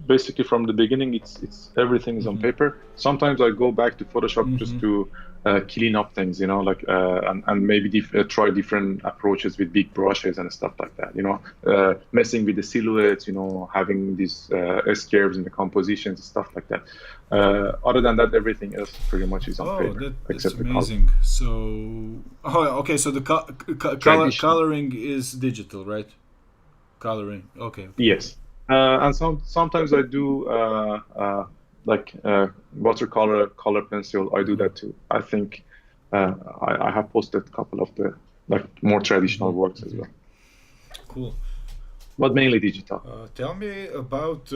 basically from the beginning. It's everything is on Mm-hmm. paper. Sometimes I go back to Photoshop just Mm-hmm. to clean up things, like and maybe try different approaches with big brushes and stuff like that. Messing with the silhouettes, having these S curves in the compositions and stuff like that. Other than that, everything else pretty much is on Oh, paper that's except the color. amazing. So, oh, okay. So the Traditional. coloring is digital, right? Coloring. Okay. Okay. Yes. And sometimes I do like watercolor, color pencil. I do Uh-huh. that too. I think I have posted a couple of the like more Mm-hmm. traditional works as Mm-hmm. well, Cool. but mainly digital. Tell me about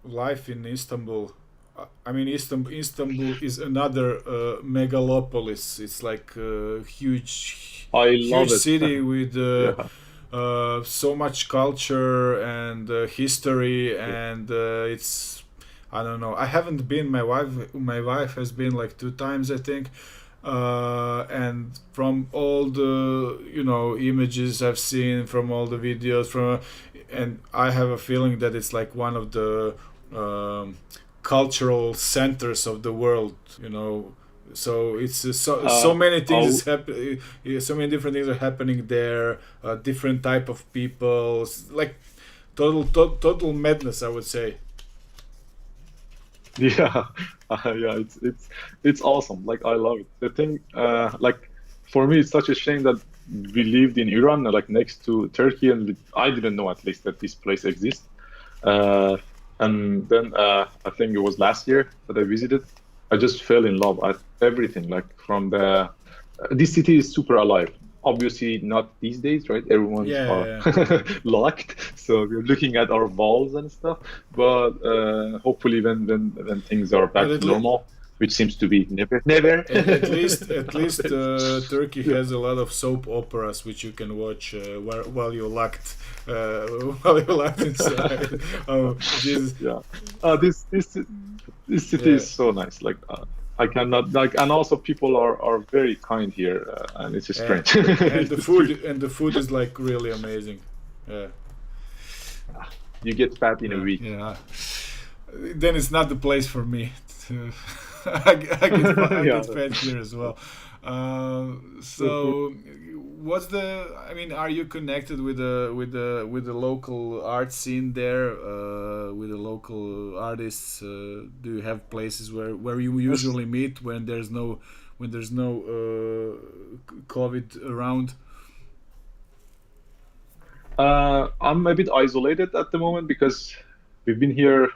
life in Istanbul. I mean, Istanbul is another megalopolis. It's like a I huge love it. city with Yeah. so much culture and history, Yeah. and it's, I don't know. I haven't been. My wife has been like two times, I think. And from all the images I've seen, from all the videos, and I have a feeling that it's like one of the um, cultural centers of the world. So it's so Uh, many things I'll, is happen. So many different things are happening there. Different type of people, like total madness, I would say. yeah, yeah, it's awesome. Like I love it. The thing, like for me, it's such a shame that we lived in Iran, like next to Turkey, and I didn't know at least that this place exists. Uh, and then I think it was last year that I visited. I just fell in love at everything. Like from the this city is super alive. Obviously, not these days, right? Everyone's Yeah, are yeah, locked, so we're looking at our walls and stuff. But hopefully, when things are but back to normal, which seems to be never, never. at least Turkey Yeah, has a lot of soap operas which you can watch while you're locked while you're locked inside. Oh Jesus! yeah. This city Yeah, is so nice. Like I cannot like, and also people are very kind here, and it's just and strange. and It's the the truth. food is like really amazing. Yeah, You get fat in a yeah, week. yeah. Then it's not the place for me. To, I Yeah. get fed here as well. So what's the? I mean, are you connected with the local art scene there? With the local artists? Do you have places where you Yes. usually meet when there's no COVID around? I'm a bit isolated at the moment because we've been here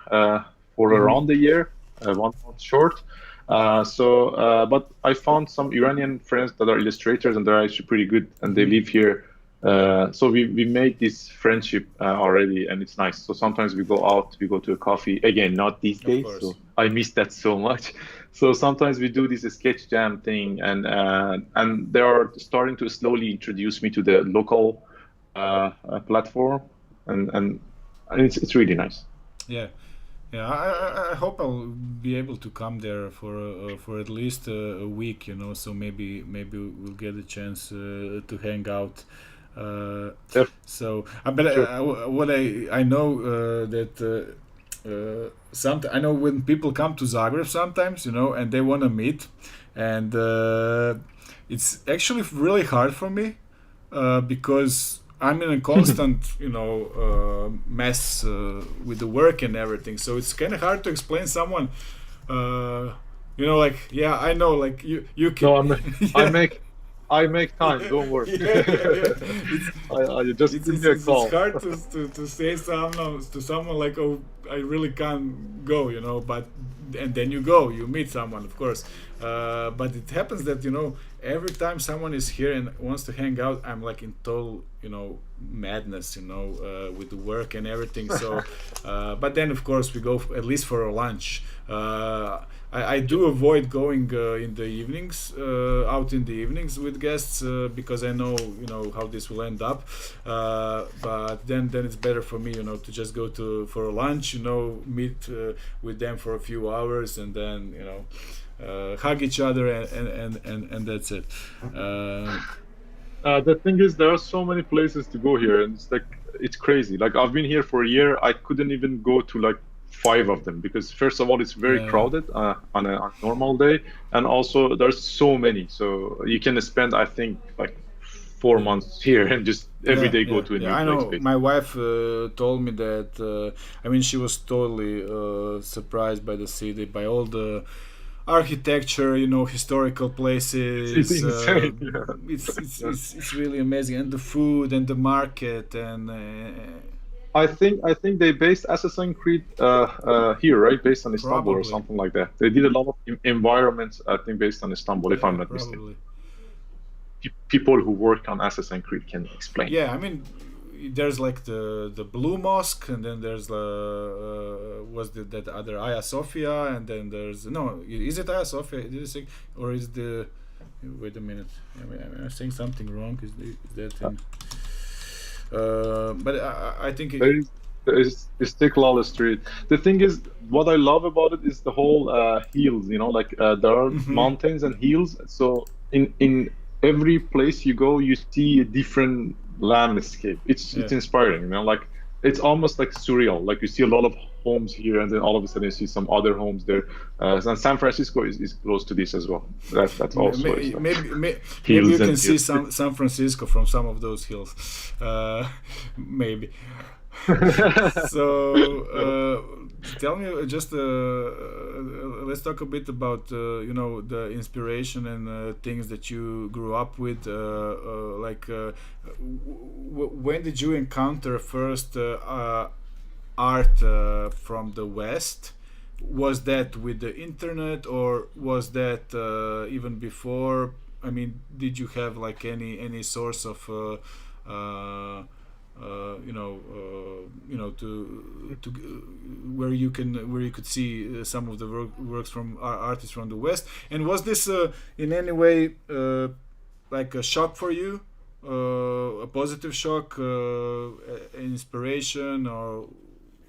for Mm-hmm. around a year, 1 month short. But I found some Iranian friends that are illustrators and they're actually pretty good and they Mm-hmm. live here. So we made this friendship already and it's nice. So sometimes we go out, we go to a coffee. Again, not these Of days, course. so I miss that so much. So sometimes we do this sketch jam thing and they are starting to slowly introduce me to the local platform, and it's really nice. Yeah. Yeah, I hope I'll be able to come there for at least a week, so maybe we'll get a chance to hang out. Uh, Yep, so, but sure. what I know that I know when people come to Zagreb sometimes, and they want to meet, and it's actually really hard for me because I'm in a constant, mess with the work and everything. So it's kind of hard to explain someone, uh, like yeah, I know, like you can, No, I yeah, make I make time. Don't worry. yeah, yeah, yeah. It's I just it's give it's, me a it's, it's call. hard to say someone like, oh, I really can't go, but and then you go, you meet someone, of course. But it happens that every time someone is here and wants to hang out, I'm like in total madness, with the work and everything. So but then of course we go at least for a lunch. I do avoid going in the evenings, out in the evenings with guests, because I know how this will end up. But then it's better for me, to just go to for a lunch, meet with them for a few hours, and then hug each other, and that's it. Uh, The thing is, there are so many places to go here, and it's like it's crazy. Like I've been here for a year, I couldn't even go to like five of them because first of all, it's very yeah, crowded on a normal day, and also there's so many. So you can spend, I think, like four yeah. months here and just every Yeah, day go yeah, to a yeah. new I place, know. basically. My wife told me that. I mean, she was totally surprised by the city, by all the architecture, historical It's places. insane. Yeah. Yeah. It's really amazing, and the food and the market and I think they based Assassin's Creed here, right? Based on Istanbul or probably, something like that. They did a lot of environments, I think, based on Istanbul, if I'm yeah, not mistaken. probably. People who worked on Assassin's Creed can explain. Yeah, I mean, there's like the Blue Mosque, and then there's the that other Hagia Sophia, and then there's no. Is it Hagia Sophia? Did you say, or is the? Wait a minute. Am I saying something wrong? Is that Uh, in? But I think there is. It's Istiklal Street. The thing is, what I love about it is the whole hills. Like there are Hmm. mountains and hills. So in every place you go, you see a different landscape. It's Yeah. inspiring. Like it's almost like surreal. Like you see a lot of homes here, and then all of a sudden you see some other homes there. And San Francisco is close to this as well. That's also is like Maybe you hills can and see hills. San Francisco from some of those hills. Maybe. So tell me just let's talk a bit about the inspiration and things that you grew up with. When did you encounter first art from the West? Was that with the internet, or was that even before? I mean, did you have like any source of to where you could see some of the works from artists from the West? And was this in any way like a shock for you, a positive shock, inspiration, or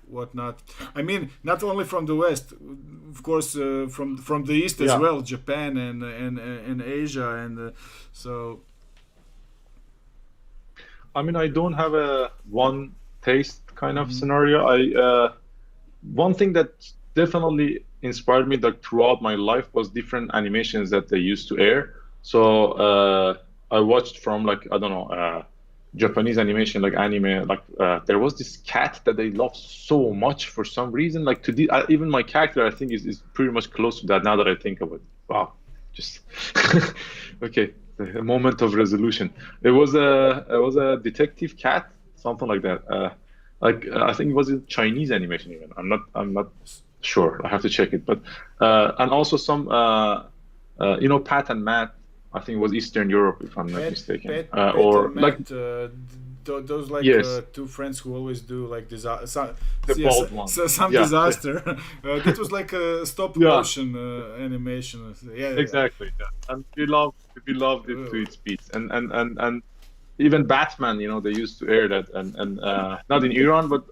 whatnot? I mean, not only from the West, of course, from the East as Yeah. well, Japan and Asia, and so. I mean, I don't have a one taste kind of Mhm. scenario. One thing that definitely inspired me like throughout my life was different animations that they used to air. So I watched from like I don't know Japanese animation like anime. Like there was this cat that they loved so much for some reason. Like even my character I think is pretty much close to that now that I think of it. Wow, just okay. A moment of resolution. It was a detective cat, something like that. I think it was a Chinese animation even. I'm not sure. I have to check it. But and also some Pat and Matt. I think it was Eastern Europe if I'm not mistaken. Pat Or and like Matt, those like yes, two friends who always do like the bald one. some Yeah, disaster. That was like a stop yeah, motion animation. Yeah, yeah. exactly. Yeah. And we loved it to its beats. And even Batman, they used to air that, and not in Iran, but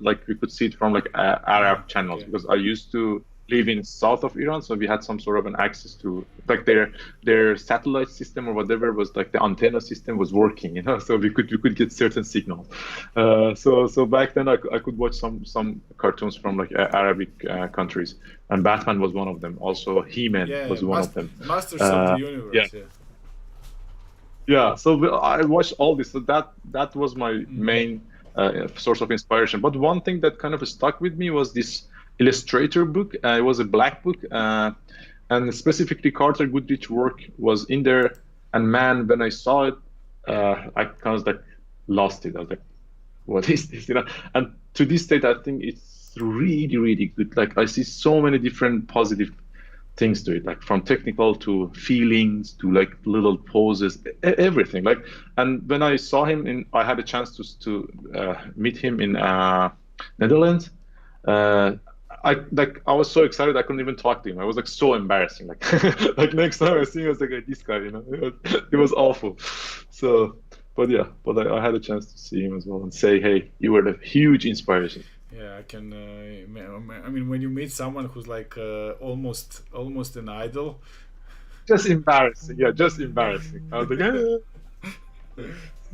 like we could see it from like Ah, Arab channels okay. because I used to live in south of Iran, so we had some sort of an access to like their satellite system or whatever was like the antenna system was working, so we could get certain signals. So back then I could watch some cartoons from like Arabic countries, and Batman was one of them. Also, He-Man Yeah, was one of them. Masters of the Uh, yeah. Universe. Yeah. Yeah, so I watched all this. So that was my Hmm. main source of inspiration. But one thing that kind of stuck with me was this Illustrator book. It was a black book, and specifically Carter Goodrich work was in there. And man, when I saw it, I kind of like lost it. I was like, "What is this?" And to this date, I think it's really, really good. Like I see so many different positive things to it, like from technical to feelings to like little poses, everything. Like, and when I saw him I had a chance to meet him in Netherlands. Uh, I was so excited I couldn't even talk to him. I was like so embarrassing. Like, like next time I see him, I was like, this guy, it was awful. So, but yeah, but I had a chance to see him as well and say, hey, you were a huge inspiration. Yeah, I can. I mean, when you meet someone who's like almost an idol. Just embarrassing, yeah, just embarrassing. I was like,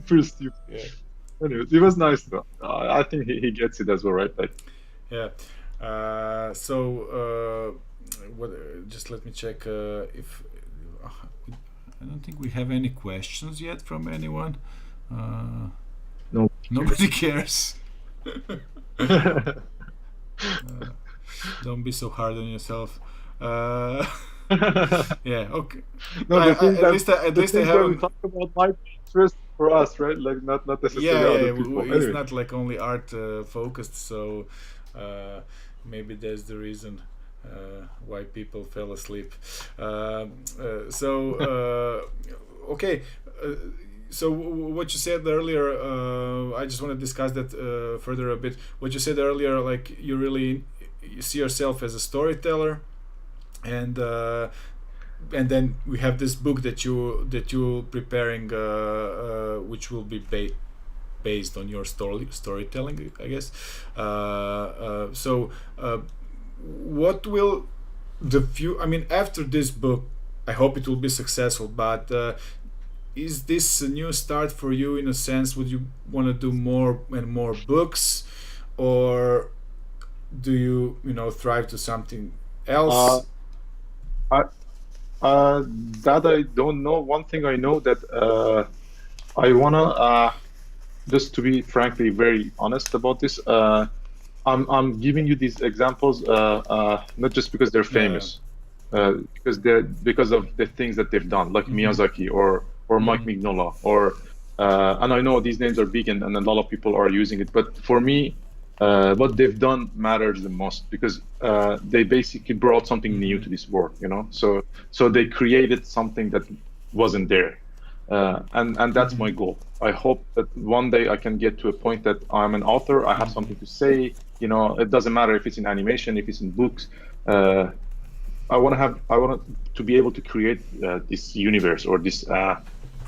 pretty stupid. Yeah, Anyways, it was nice though. I think he gets it as well, right? Like, yeah. So, what? Just let me check if I don't think we have any questions yet from anyone. Uh, no Nobody cares. cares. Don't be so hard on yourself. Uh, yeah. Okay. No, the thing At that least at the least I things that we haven't. talk about might be interest for us, right? Like not Yeah, necessarily yeah. other people. It's Anyway, not like only art focused, so uh, maybe that's the reason why people fell asleep. Okay. Uh, so what you said earlier, I just want to discuss that further a bit. What you said earlier, like you see yourself as a storyteller, and then we have this book that you preparing, which will be based on your storytelling, I guess. So what will the few? I mean, after this book, I hope it will be successful. But is this a new start for you in a sense? Would you want to do more and more books, or do you thrive to something Uh, else? I, that I don't know. One thing I know that I wanna just to be frankly very honest about this. I'm giving you these examples not just because they're Yeah. famous, because of the things that they've done, like Mm-hmm. Miyazaki or Mike Mm-hmm. Mignola, or and I know these names are big and a lot of people are using it, but for me, what they've done matters the most because they basically brought something new Mm-hmm. to this world, you know. So they created something that wasn't there, and that's Mm-hmm. my goal. I hope that one day I can get to a point that I'm an author. I have Mm-hmm. something to say. You know, it doesn't matter if it's in animation, if it's in books. Uh, I want to be able to create this universe or this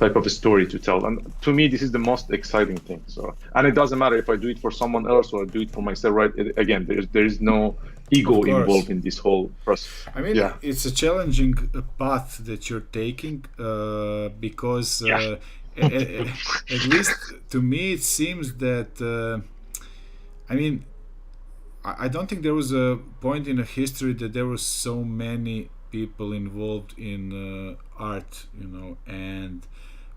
type of a story to tell. And to me, this is the most exciting thing. So, and it doesn't matter if I do it for someone else or I do it for myself, right? Again, there is no Of ego course. involved in this whole process. I mean, Yeah. it's a challenging path that you're taking because, Yeah. at least to me, it seems that, I mean, I don't think there was a point in a history that there was so many people involved in art, and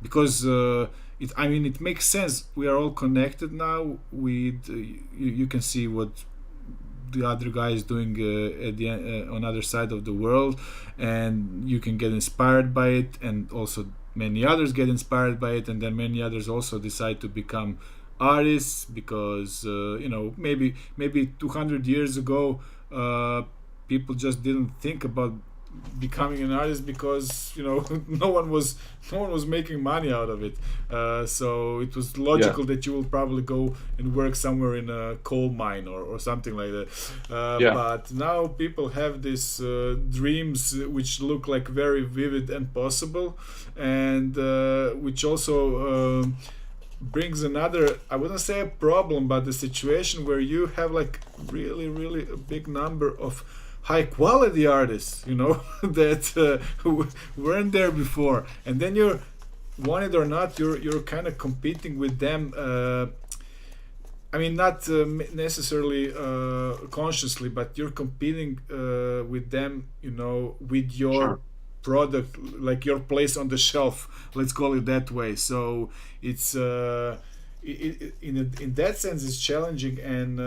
because I mean, it makes sense. We are all connected now. You can see what the other guy is doing at the on other side of the world, and you can get inspired by it, and also many others get inspired by it, and then many others also decide to become artists because maybe 200 years ago uh, people just didn't think about becoming an artist because no one was making money out of it. So it was Yeah. logical that you will probably go and work somewhere in a coal mine or something like that. Yeah. But now people have these dreams which look like very vivid and possible, and which also brings another, I wouldn't say a problem, but the situation where you have like really really a big number of high quality artists that weren't there before, and then you're, want it or not, you're kind of competing with them. I mean, not necessarily consciously, but you're competing with them, with your Sure. product, like your place on the shelf. Let's call it that way. So it's in that sense, it's challenging, and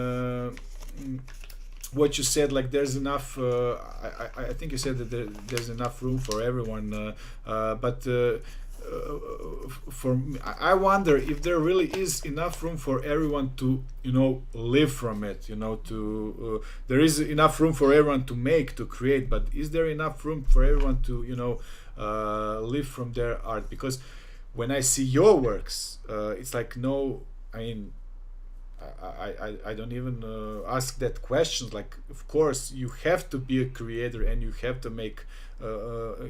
what you said, like there's enough. I think you said that there's enough room for everyone, but. For me, I wonder if there really is enough room for everyone to live from it. There is enough room for everyone to make, to create, but is there enough room for everyone to live from their art? Because when I see your works, it's like no. I mean, I don't even ask that question. Like, of course, you have to be a creator and you have to make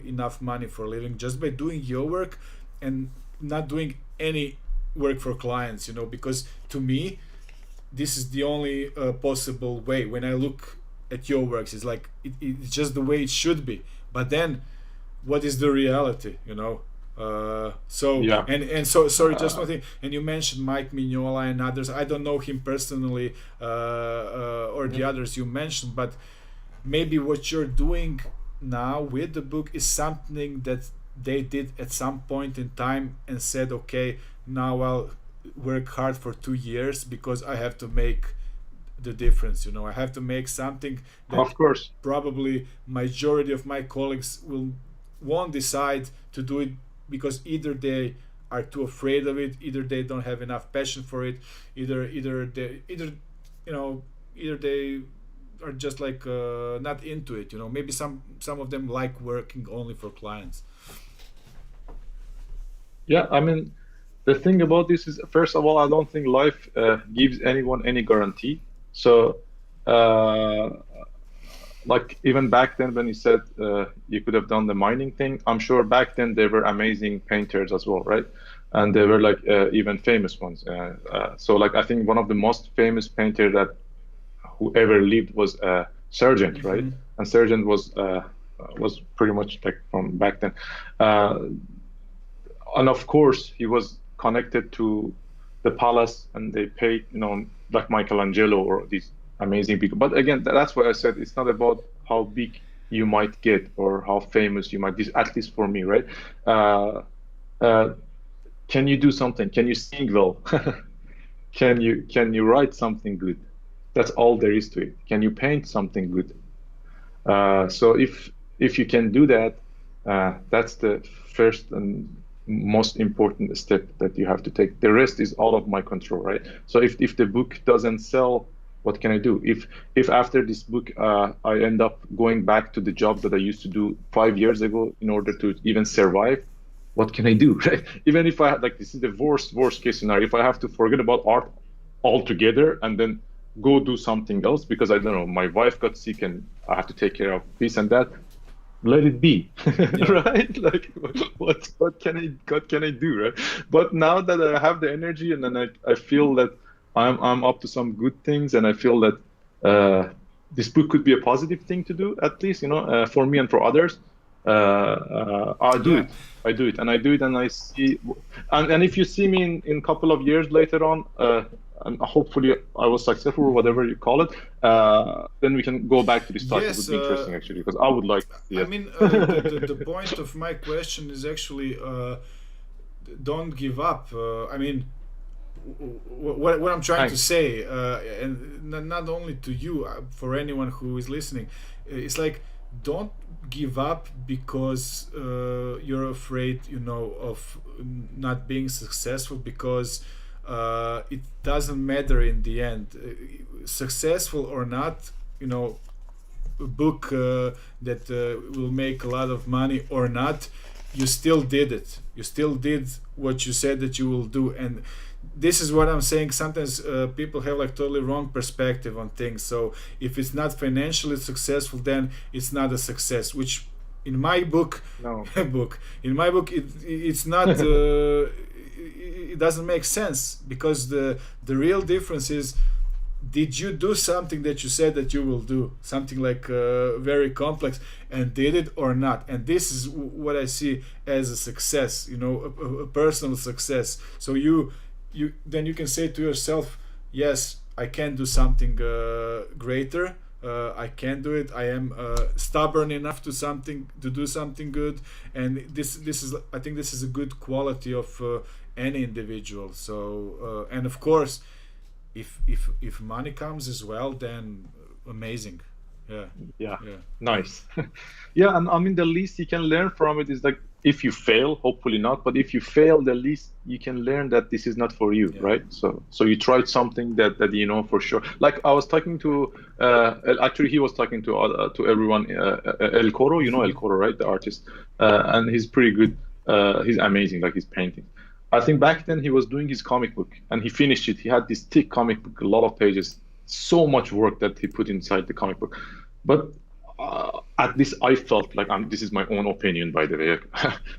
enough money for a living just by doing your work and not doing any work for clients. Because to me, this is the only possible way. When I look at your works, it's like it's just the way it should be. But then what is the reality, so Yeah. and so sorry, just Uh, one thing. And you mentioned Mike Mignola and others. I don't know him personally, or the mhm. others you mentioned, but maybe what you're doing now with the book is something that they did at some point in time and said, okay, now I'll work hard for 2 years because I have to make the difference. I have to make something that Of course. probably majority of my colleagues won't decide to do it because either they are too afraid of it, either they don't have enough passion for it, you know either they are just like not into it. Maybe some of them like working only for clients. Yeah. I mean, the thing about this is, first of all, I don't think life gives anyone any guarantee. So, uh, like even back then when you said you could have done the mining thing, I'm sure back then there were amazing painters as well, right? and they were like even famous ones. So like I think one of the most famous painter that who ever lived was Sargent, right? Mm-hmm. And Sargent was pretty much like from back then. Uh, and of course he was connected to the palace, and they paid, like Michelangelo or these amazing people. But again, that's why I said it's not about how big you might get or how famous you might be, at least for me, right? uh, uh, can you do something? Can you sing well? Can you write something good? That's all there is to it. Can you paint something good? So if you can do that, that's the first and most important step that you have to take. The rest is out of my control, right? So if the book doesn't sell, what can I do? If after this book I end up going back to the job that I used to do 5 years ago in order to even survive, what can I do? Right? Even if I like, this is the worst case scenario. If I have to forget about art altogether and then go do something else because I don't know, my wife got sick and I have to take care of this and that, let it be. Yeah. Right? Like what can I do, right? But now that I have the energy and then I feel that I'm up to some good things, and I feel that this book could be a positive thing to do, at least, for me and for others. I do Yeah. it. I do it, and I do it, and I see. And if you see me in a couple of years later on, and hopefully I was successful, or whatever you call it, then we can go back to this talk. It would Yes. be interesting, actually, because I would like to see I it. mean, the point of my question is actually, don't give up. I mean, what I'm trying to Thanks. say, and not only to you, for anyone who is listening, it's like, don't give up because you're afraid, of not being successful, because it doesn't matter in the end, successful or not, a book that will make a lot of money or not, you still did it. You still did what you said that you will do. And this is what I'm saying. Sometimes people have like totally wrong perspective on things. So if it's not financially successful, then it's not a success. Which, in my book, No. it's not. It doesn't make sense, because the real difference is, did you do something that you said that you will do, something like very complex, and did it or not? And this is what I see as a success, a personal success. So you then you can say to yourself, yes, I can do something greater. I can do it. I am stubborn enough to do something good. And this is, I think this is a good quality of any individual. So and of course, if money comes as well, then amazing. Yeah. Yeah, Yeah. nice. Yeah, and I mean, the least you can learn from it is like, if you fail, hopefully not, but if you fail, the least you can learn that this is not for you, Yeah. right? So you tried something that you know for sure. Like I was talking to, actually he was talking to everyone, El Coro, El Coro, right? The artist, and he's pretty good. He's amazing, like his painting. I think back then he was doing his comic book and he finished it. He had this thick comic book, a lot of pages, so much work that he put inside the comic book. But at least I felt like, this is my own opinion, by the way.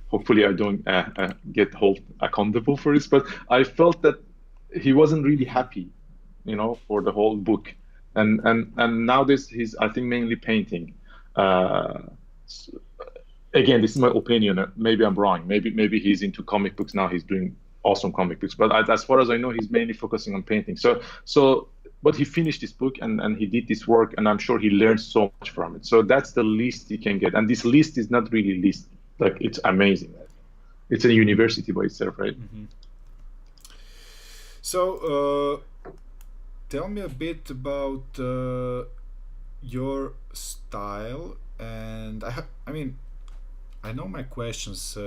Hopefully, I don't get held accountable for this, but I felt that he wasn't really happy, for the whole book. And nowadays he's, I think, mainly painting. Uh, s- Again, this is my opinion. Maybe I'm wrong. Maybe he's into comic books now. He's doing awesome comic books. But as far as I know, he's mainly focusing on painting. But he finished this book and he did this work, and I'm sure he learned so much from it. So that's the least he can get. And this list is not really list. Like, it's amazing. It's a university by itself, right? Hmm. So tell me a bit about your style. And I mean, I know my questions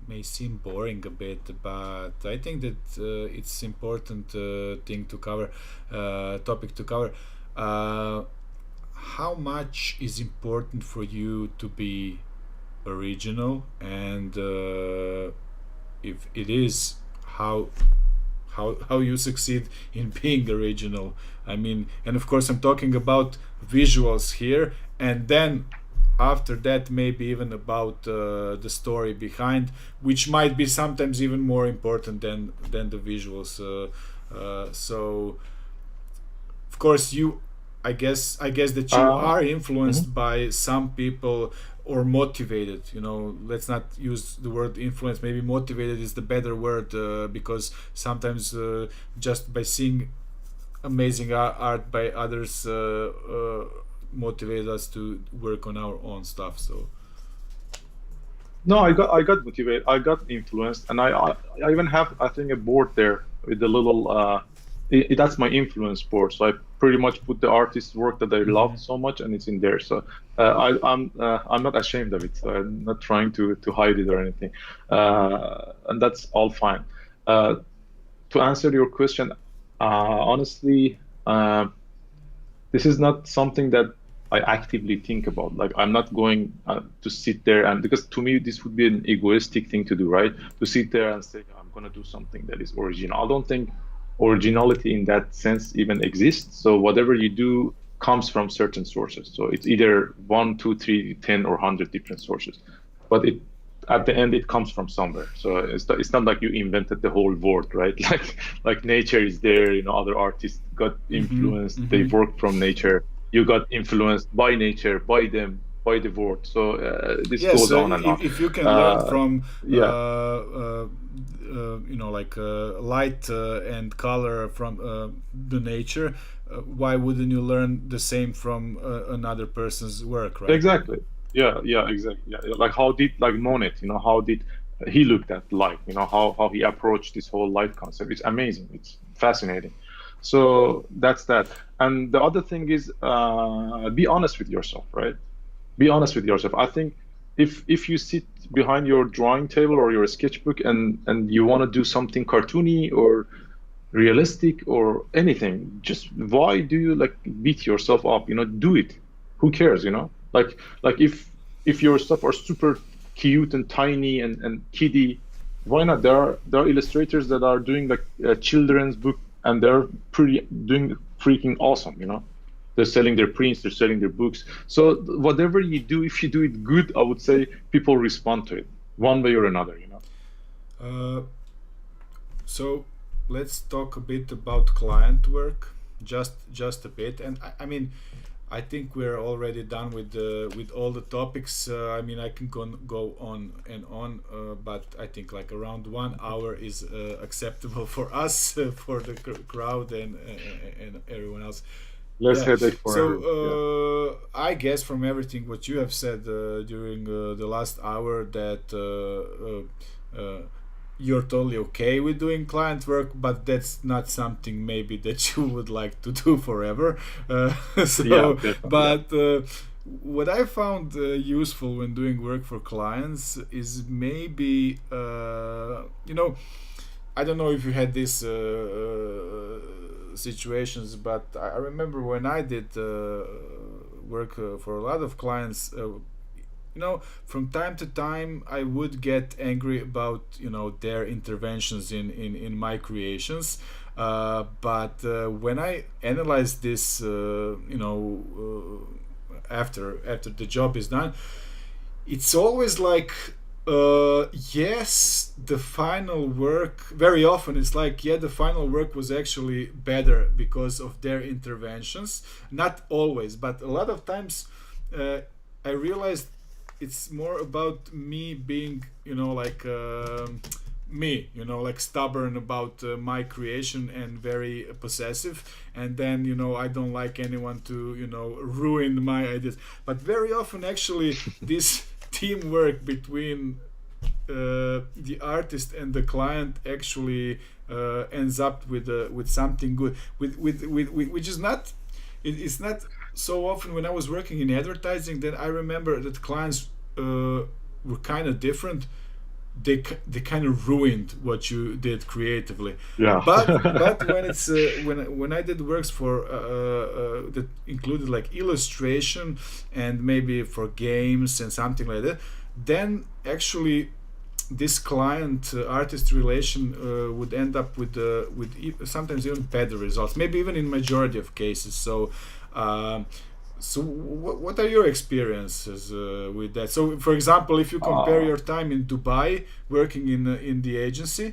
may seem boring a bit, but I think that it's important thing to cover, topic to cover. Uh, how much is important for you to be original, and if it is, how how you succeed in being original? I mean, and of course I'm talking about visuals here, and then after that maybe even about the story behind, which might be sometimes even more important than the visuals. So of course you, I guess that you Uh, are mhm. influenced by some people or motivated. Let's not use the word influence. Maybe motivated is the better word, because sometimes just by seeing amazing art by others motivate us to work on our own stuff. So No, I got motivated. I got influenced, and I even have, I think, a board there with the little that's my influence board. So I pretty much put the artist's work that I loved mhm. so much, and it's in there. So I'm not ashamed of it. So I'm not trying to hide it or anything, and that's all fine. Uh, to answer your question, honestly, this is not something that I actively think about. Like I'm not going to sit there, and because to me this would be an egoistic thing to do, right? To sit there and say I'm going to do something that is original. I don't think originality in that sense even exists. So whatever you do comes from certain sources. So it's either one, two, three, 10, or 100 different sources. But it at the end it comes from somewhere. So it's not like you invented the whole world, right? Like nature is there, other artists got Mhm, influenced, they mhm. worked from nature, you got influenced by nature, by them, by the world. So this Yes, goes on and on. if you can learn uh, from yeah, like light and color from the nature, why wouldn't you learn the same from another person's work, right? exactly. Yeah, exactly. Yeah. Like how did, like Monet, how did he looked at light, how he approached this whole light concept. It's amazing, it's fascinating. So that's that. And the other thing is, be honest with yourself, right? Be honest with yourself. I think if you sit behind your drawing table or your sketchbook, and you want to do something cartoony or realistic or anything, just why do you like beat yourself up? Do it. Who cares? Like if your stuff are super cute and tiny and kiddie, why not? There are illustrators that are doing like a children's book, and they're pretty doing freaking awesome. They're selling their prints, they're selling their books. So whatever you do, if you do it good, I would say people respond to it one way or another. Uh, so let's talk a bit about client work, just a bit. And I mean, I think we're already done with all the topics. I mean, I can go on and on, but I think like around 1 hour is acceptable for us, for the crowd and everyone else. Less Yeah. headache for So everyone. Yeah. I guess from everything what you have said during the last hour that you're totally okay with doing client work, but that's not something maybe that you would like to do forever. Yeah, So, definitely. Yeah. but what I found useful when doing work for clients is maybe I don't know if you had these situations, but I remember when I did work for a lot of clients. From time to time, I would get angry about their interventions in my creations. But when I analyze this, after the job is done, it's always like yes, the final work very often it's like, yeah, the final work was actually better because of their interventions. Not always, but a lot of times uh, I realized it's more about me being like me, like stubborn about my creation and very possessive, and then I don't like anyone to ruin my ideas. But very often actually this teamwork between the artist and the client actually ends up with something good, with which is not, it's not so often. When I was working in advertising, then I remember that clients were kind of different. They kind of ruined what you did creatively. Yeah. But when it's when I did works for that included like illustration and maybe for games and something like that, then actually this client artist relation would end up with sometimes even better results, maybe even in majority of cases. So um, So what are your experiences with that? So for example, if you compare Uh, your time in Dubai working in the agency,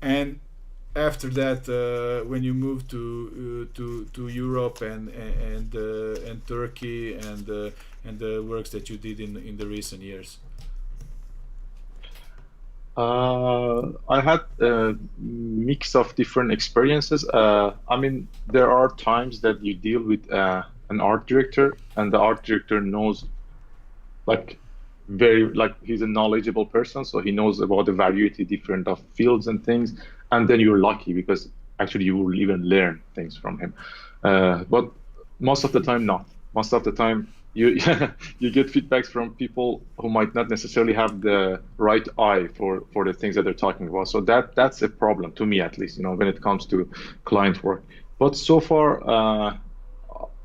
and after that when you moved to Europe and Turkey and the works that you did in the recent years. I had a mix of different experiences. I mean, there are times that you deal with an art director, and the art director knows, like, very, like, he's a knowledgeable person, so he knows about the variety different of fields and things. And then you're lucky because actually you will even learn things from him. But most of the time, not. Most of the time, you you get feedbacks from people who might not necessarily have the right eye for the things that they're talking about. So that's a problem to me, at least, when it comes to client work. But so far,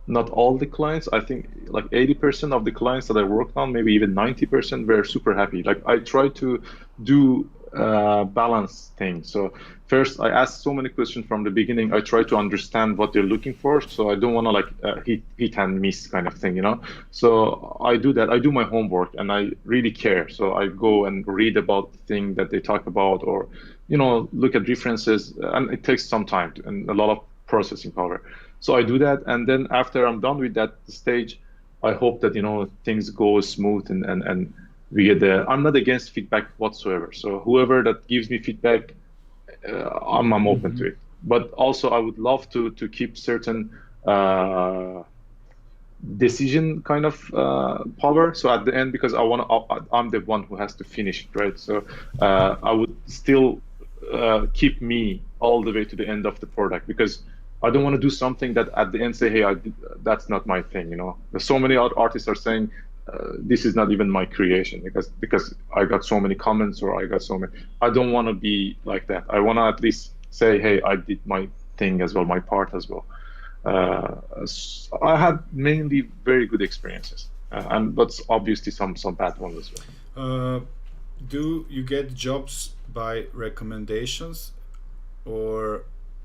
not all the clients. I think like 80% of the clients that I worked on, maybe even 90%, were super happy. Like, I try to do balance things. So first, I ask so many questions from the beginning. I try to understand what they're looking for. So I don't want to, like, hit and miss kind of thing. So I do that. I do my homework and I really care. So I go and read about the thing that they talk about, or look at references, and it takes some time and a lot of processing power. So I do that, and then after I'm done with that stage, I hope that things go smooth, and we get there. I'm not against feedback whatsoever. So whoever that gives me feedback, I'm open to Hmm. it. But also, I would love to keep certain uh, decision kind of power. So at the end, because I'm the one who has to finish it, right? So I would still keep me all the way to the end of the product, because I don't want to do something that at the end say, hey, that's not my thing. There's so many artists are saying this is not even my creation, because I got so many comments, or I got so many. I don't want to be like that. I want to at least say, hey, I did my thing as well, my part as well. I had mainly very good experiences, and but obviously some bad ones as well. Uh, do you get jobs by recommendations, or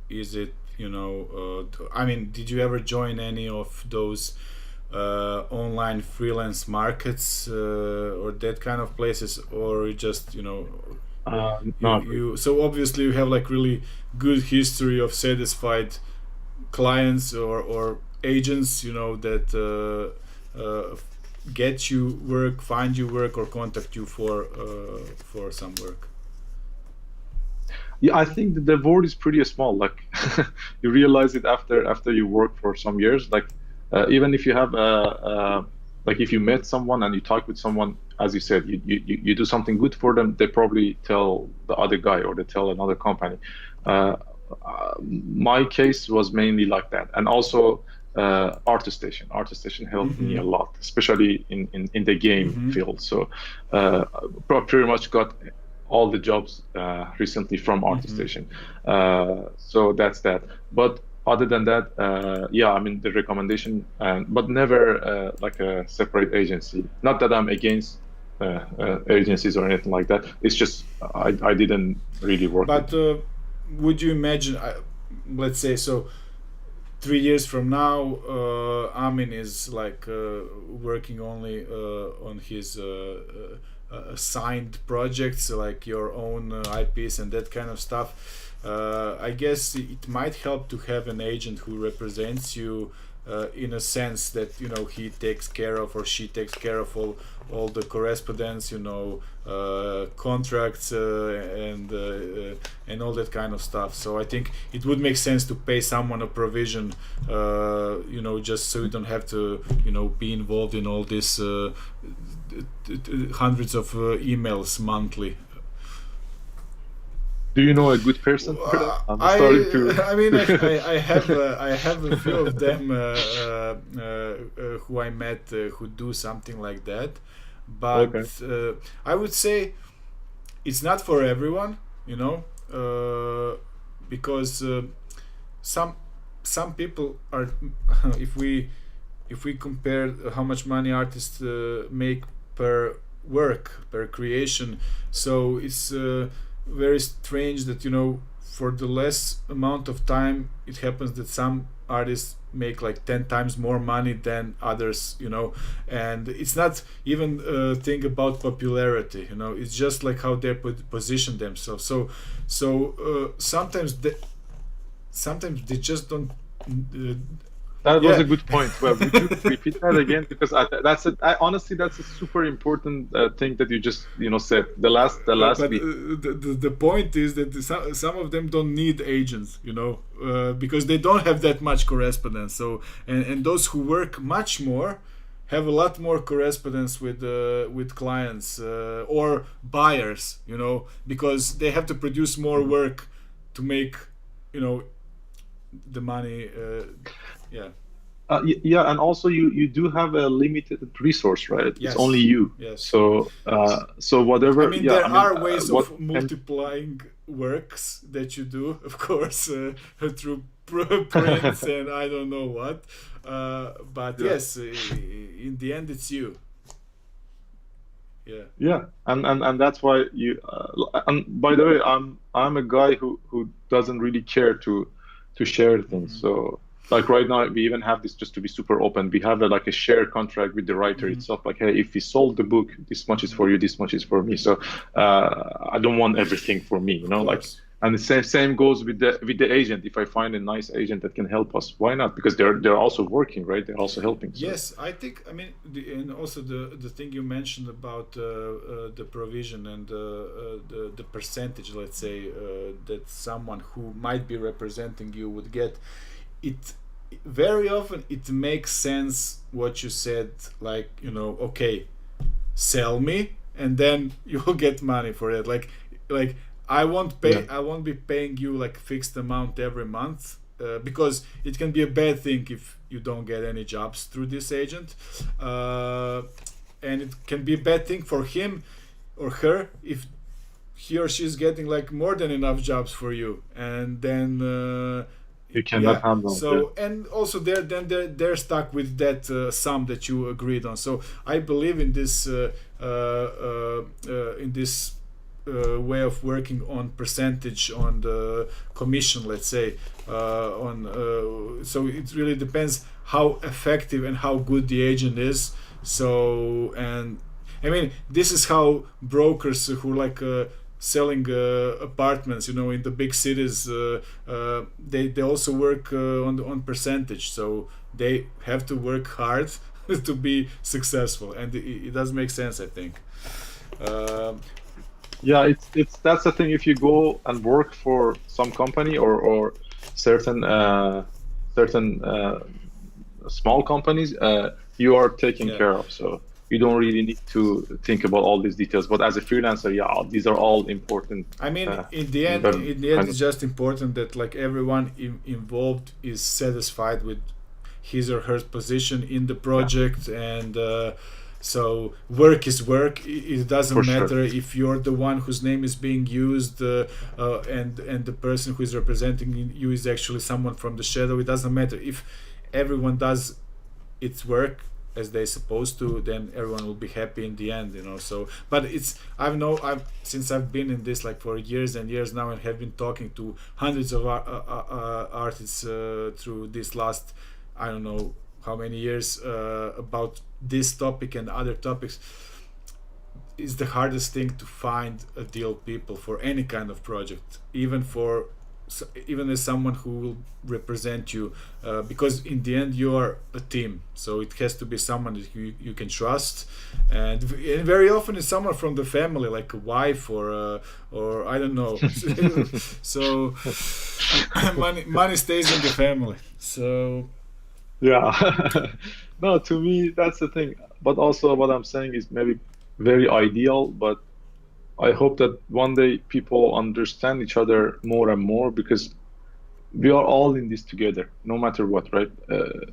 is it I mean, did you ever join any of those online freelance markets or that kind of places, or you just Not really. so obviously you have like really good history of satisfied clients or agents that get you work, find you work, or contact you for some work. Yeah, I think that the world is pretty small. Like, you realize it after you work for some years. Like, even if you have like, if you met someone and you talk with someone, as you said, you do something good for them, they probably tell the other guy, or they tell another company. Uh, my case was mainly like that, and also ArtStation. ArtStation helped me Mm-hmm. a lot, especially in the game Mm-hmm. field. So uh, pretty much got all the jobs recently from Mm-hmm. ArtStation. So that's that. But other than that, yeah, I mean, the recommendation, but never like a separate agency. Not that I'm against agencies or anything like that. It's just I didn't really work with But them. would you imagine, let's say, so 3 years from now, Amin is like working only on his assigned projects, like your own IPs and that kind of stuff. I guess it might help to have an agent who represents you in a sense that he takes care of, or she takes care of all the correspondence, contracts and all that kind of stuff. So I think it would make sense to pay someone a provision, just so you don't have to be involved in all this hundreds of emails monthly. Do you know a good person for that? I'm starting I to. I mean I have a few of them who I met who do something like that, but Okay. I would say it's not for everyone, because some some people are if we compare how much money artists make per work, per creation, so it's very strange that for the less amount of time it happens that some artists make like 10 times more money than others, and it's not even a thing about popularity, it's just like how they position themselves. So sometimes they just don't That was yeah. a good point. Well, would you repeat that again? Because honestly, that's a super important thing that you just said. The last But bit. the point is that some of them don't need agents, because they don't have that much correspondence. So and those who work much more have a lot more correspondence with clients or buyers, because they have to produce more work to make, you know the money. Yeah. Yeah, and also you do have a limited resource, right? It's only Yes. you. Yes. So I whatever. mean, Yeah, there I mean, are ways what of can. multiplying works that you do, of course, through prints and I don't know what. But Yeah. yes, in the end, it's you. Yeah. Yeah, and that's why you. And by the way, I'm a guy who doesn't really care to share things. Hmm. So like right now, we even have this, just to be super open. We have like a share contract with the writer Hmm. itself. Like, hey, if we sold the book, this much is Hmm. for you, this much is for me. So I don't want everything for me, Of like. course. And the same goes with the agent. If I find a nice agent that can help us, why not? Because they're also working, right? They're also helping. So Yes, I think. I mean, and also the thing you mentioned about the provision and the percentage, let's say, that someone who might be representing you would get. It very often it makes sense what you said. Like, okay, sell me, and then you'll get money for it. Like yeah, I won't be paying you like fixed amount every month, because it can be a bad thing if you don't get any jobs through this agent, uh, and it can be a bad thing for him or her if he or she is getting like more than enough jobs for you, and then you cannot yeah. handle it. So and also they're stuck with that sum that you agreed on. So I believe in this way of working on percentage on the commission, let's say, on so it really depends how effective and how good the agent is. So, and I mean, this is how brokers who like selling apartments, in the big cities, they also work on percentage. So they have to work hard to be successful, and it does make sense, I think. Um Yeah, it's that's the thing. If you go and work for some company or certain small companies, you are taken yeah. care of. So you don't really need to think about all these details. But as a freelancer, yeah, these are all important. I mean, Uh, the kind it's of. just important that like everyone involved is satisfied with his or her position in the Yeah, project, and so work is work. It for doesn't sure. matter if you're the one whose name is being used, and the person who is representing you is actually someone from the shadow. It doesn't matter if everyone does its work as they supposed to, then everyone will be happy in the end, so but it's I've since I've been in this like for years and years now, and have been talking to hundreds of artists through this last, I don't know how many years, about this topic and other topics. Is the hardest thing to find a deal people for any kind of project, even as someone who will represent you, because in the end you are a team, so it has to be someone that you can trust, and very often it's someone from the family, like a wife or I don't know. So money stays in the family, so Yeah. No, to me, that's the thing. But also, what I'm saying is maybe very ideal, but I hope that one day people understand each other more and more, because we are all in this together, no matter what, right?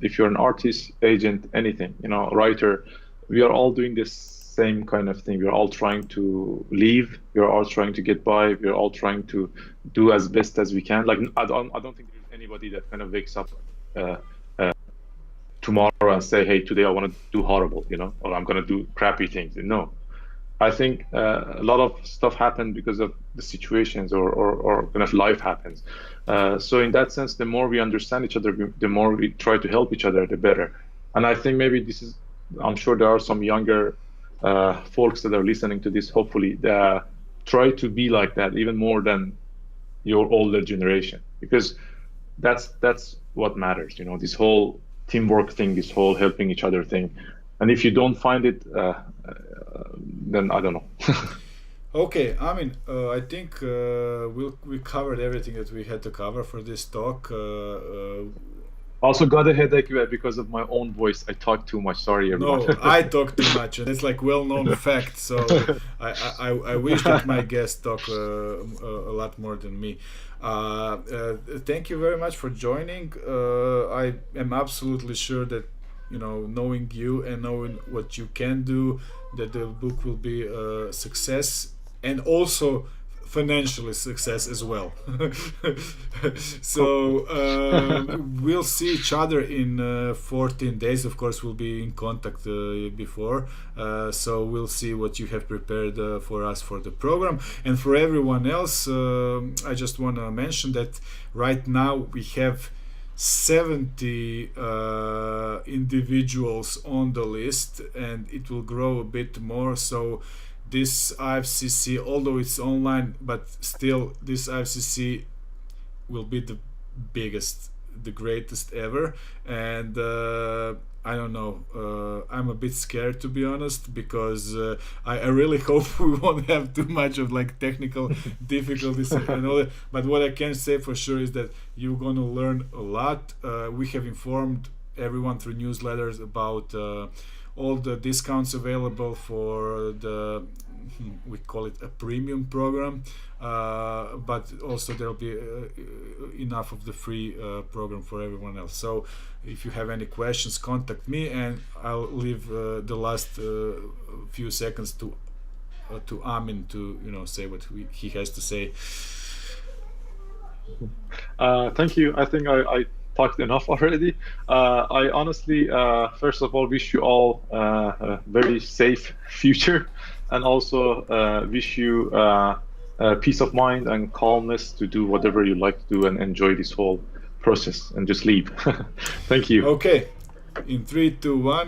If you're an artist, agent, anything, writer, we are all doing this same kind of thing. We're all trying to live. We're all trying to get by. We're all trying to do as best as we can. Like, I don't think there's anybody that kind of wakes up uh, tomorrow and say, hey, today I want to do horrible, or I'm going to do crappy things. No, I think a lot of stuff happened because of the situations or kind of life happens. So in that sense, the more we understand each other, the more we try to help each other, the better. And I think maybe this is, I'm sure there are some younger folks that are listening to this, hopefully, that try to be like that even more than your older generation, because that's what matters, this whole teamwork thing, this whole helping each other thing. And if you don't find it, then I don't know. Okay, I mean, I think we covered everything that we had to cover for this talk. Also got a headache because of my own voice. I talk too much. Sorry, everyone. No, I talk too much, and it's like well-known fact. So I wish that my guests talk a lot more than me. Thank you very much for joining. I am absolutely sure that knowing you and knowing what you can do, that the book will be a success and also financially success as well. So we'll see each other in 14 days. Of course, we'll be in contact before, so we'll see what you have prepared for us for the program. And for everyone else, I just want to mention that right now we have 70 individuals on the list, and it will grow a bit more. So this IFCC, although it's online, but still this IFCC will be the biggest, the greatest ever. And I don't know, I'm a bit scared, to be honest, because I really hope we won't have too much of like technical difficulties and all that. But what I can say for sure is that you're going to learn a lot. We have informed everyone through newsletters about all the discounts available for the, we call it a premium program, but also there'll be enough of the free program for everyone else. So if you have any questions, contact me, and I'll leave the last few seconds to Amin to say what he has to say. Thank you. I think I talked enough already. I honestly, first of all, wish you all a very safe future, and also wish you peace of mind and calmness to do whatever you like to do and enjoy this whole process and just leave. Thank you. Okay, in 3, 2, 1.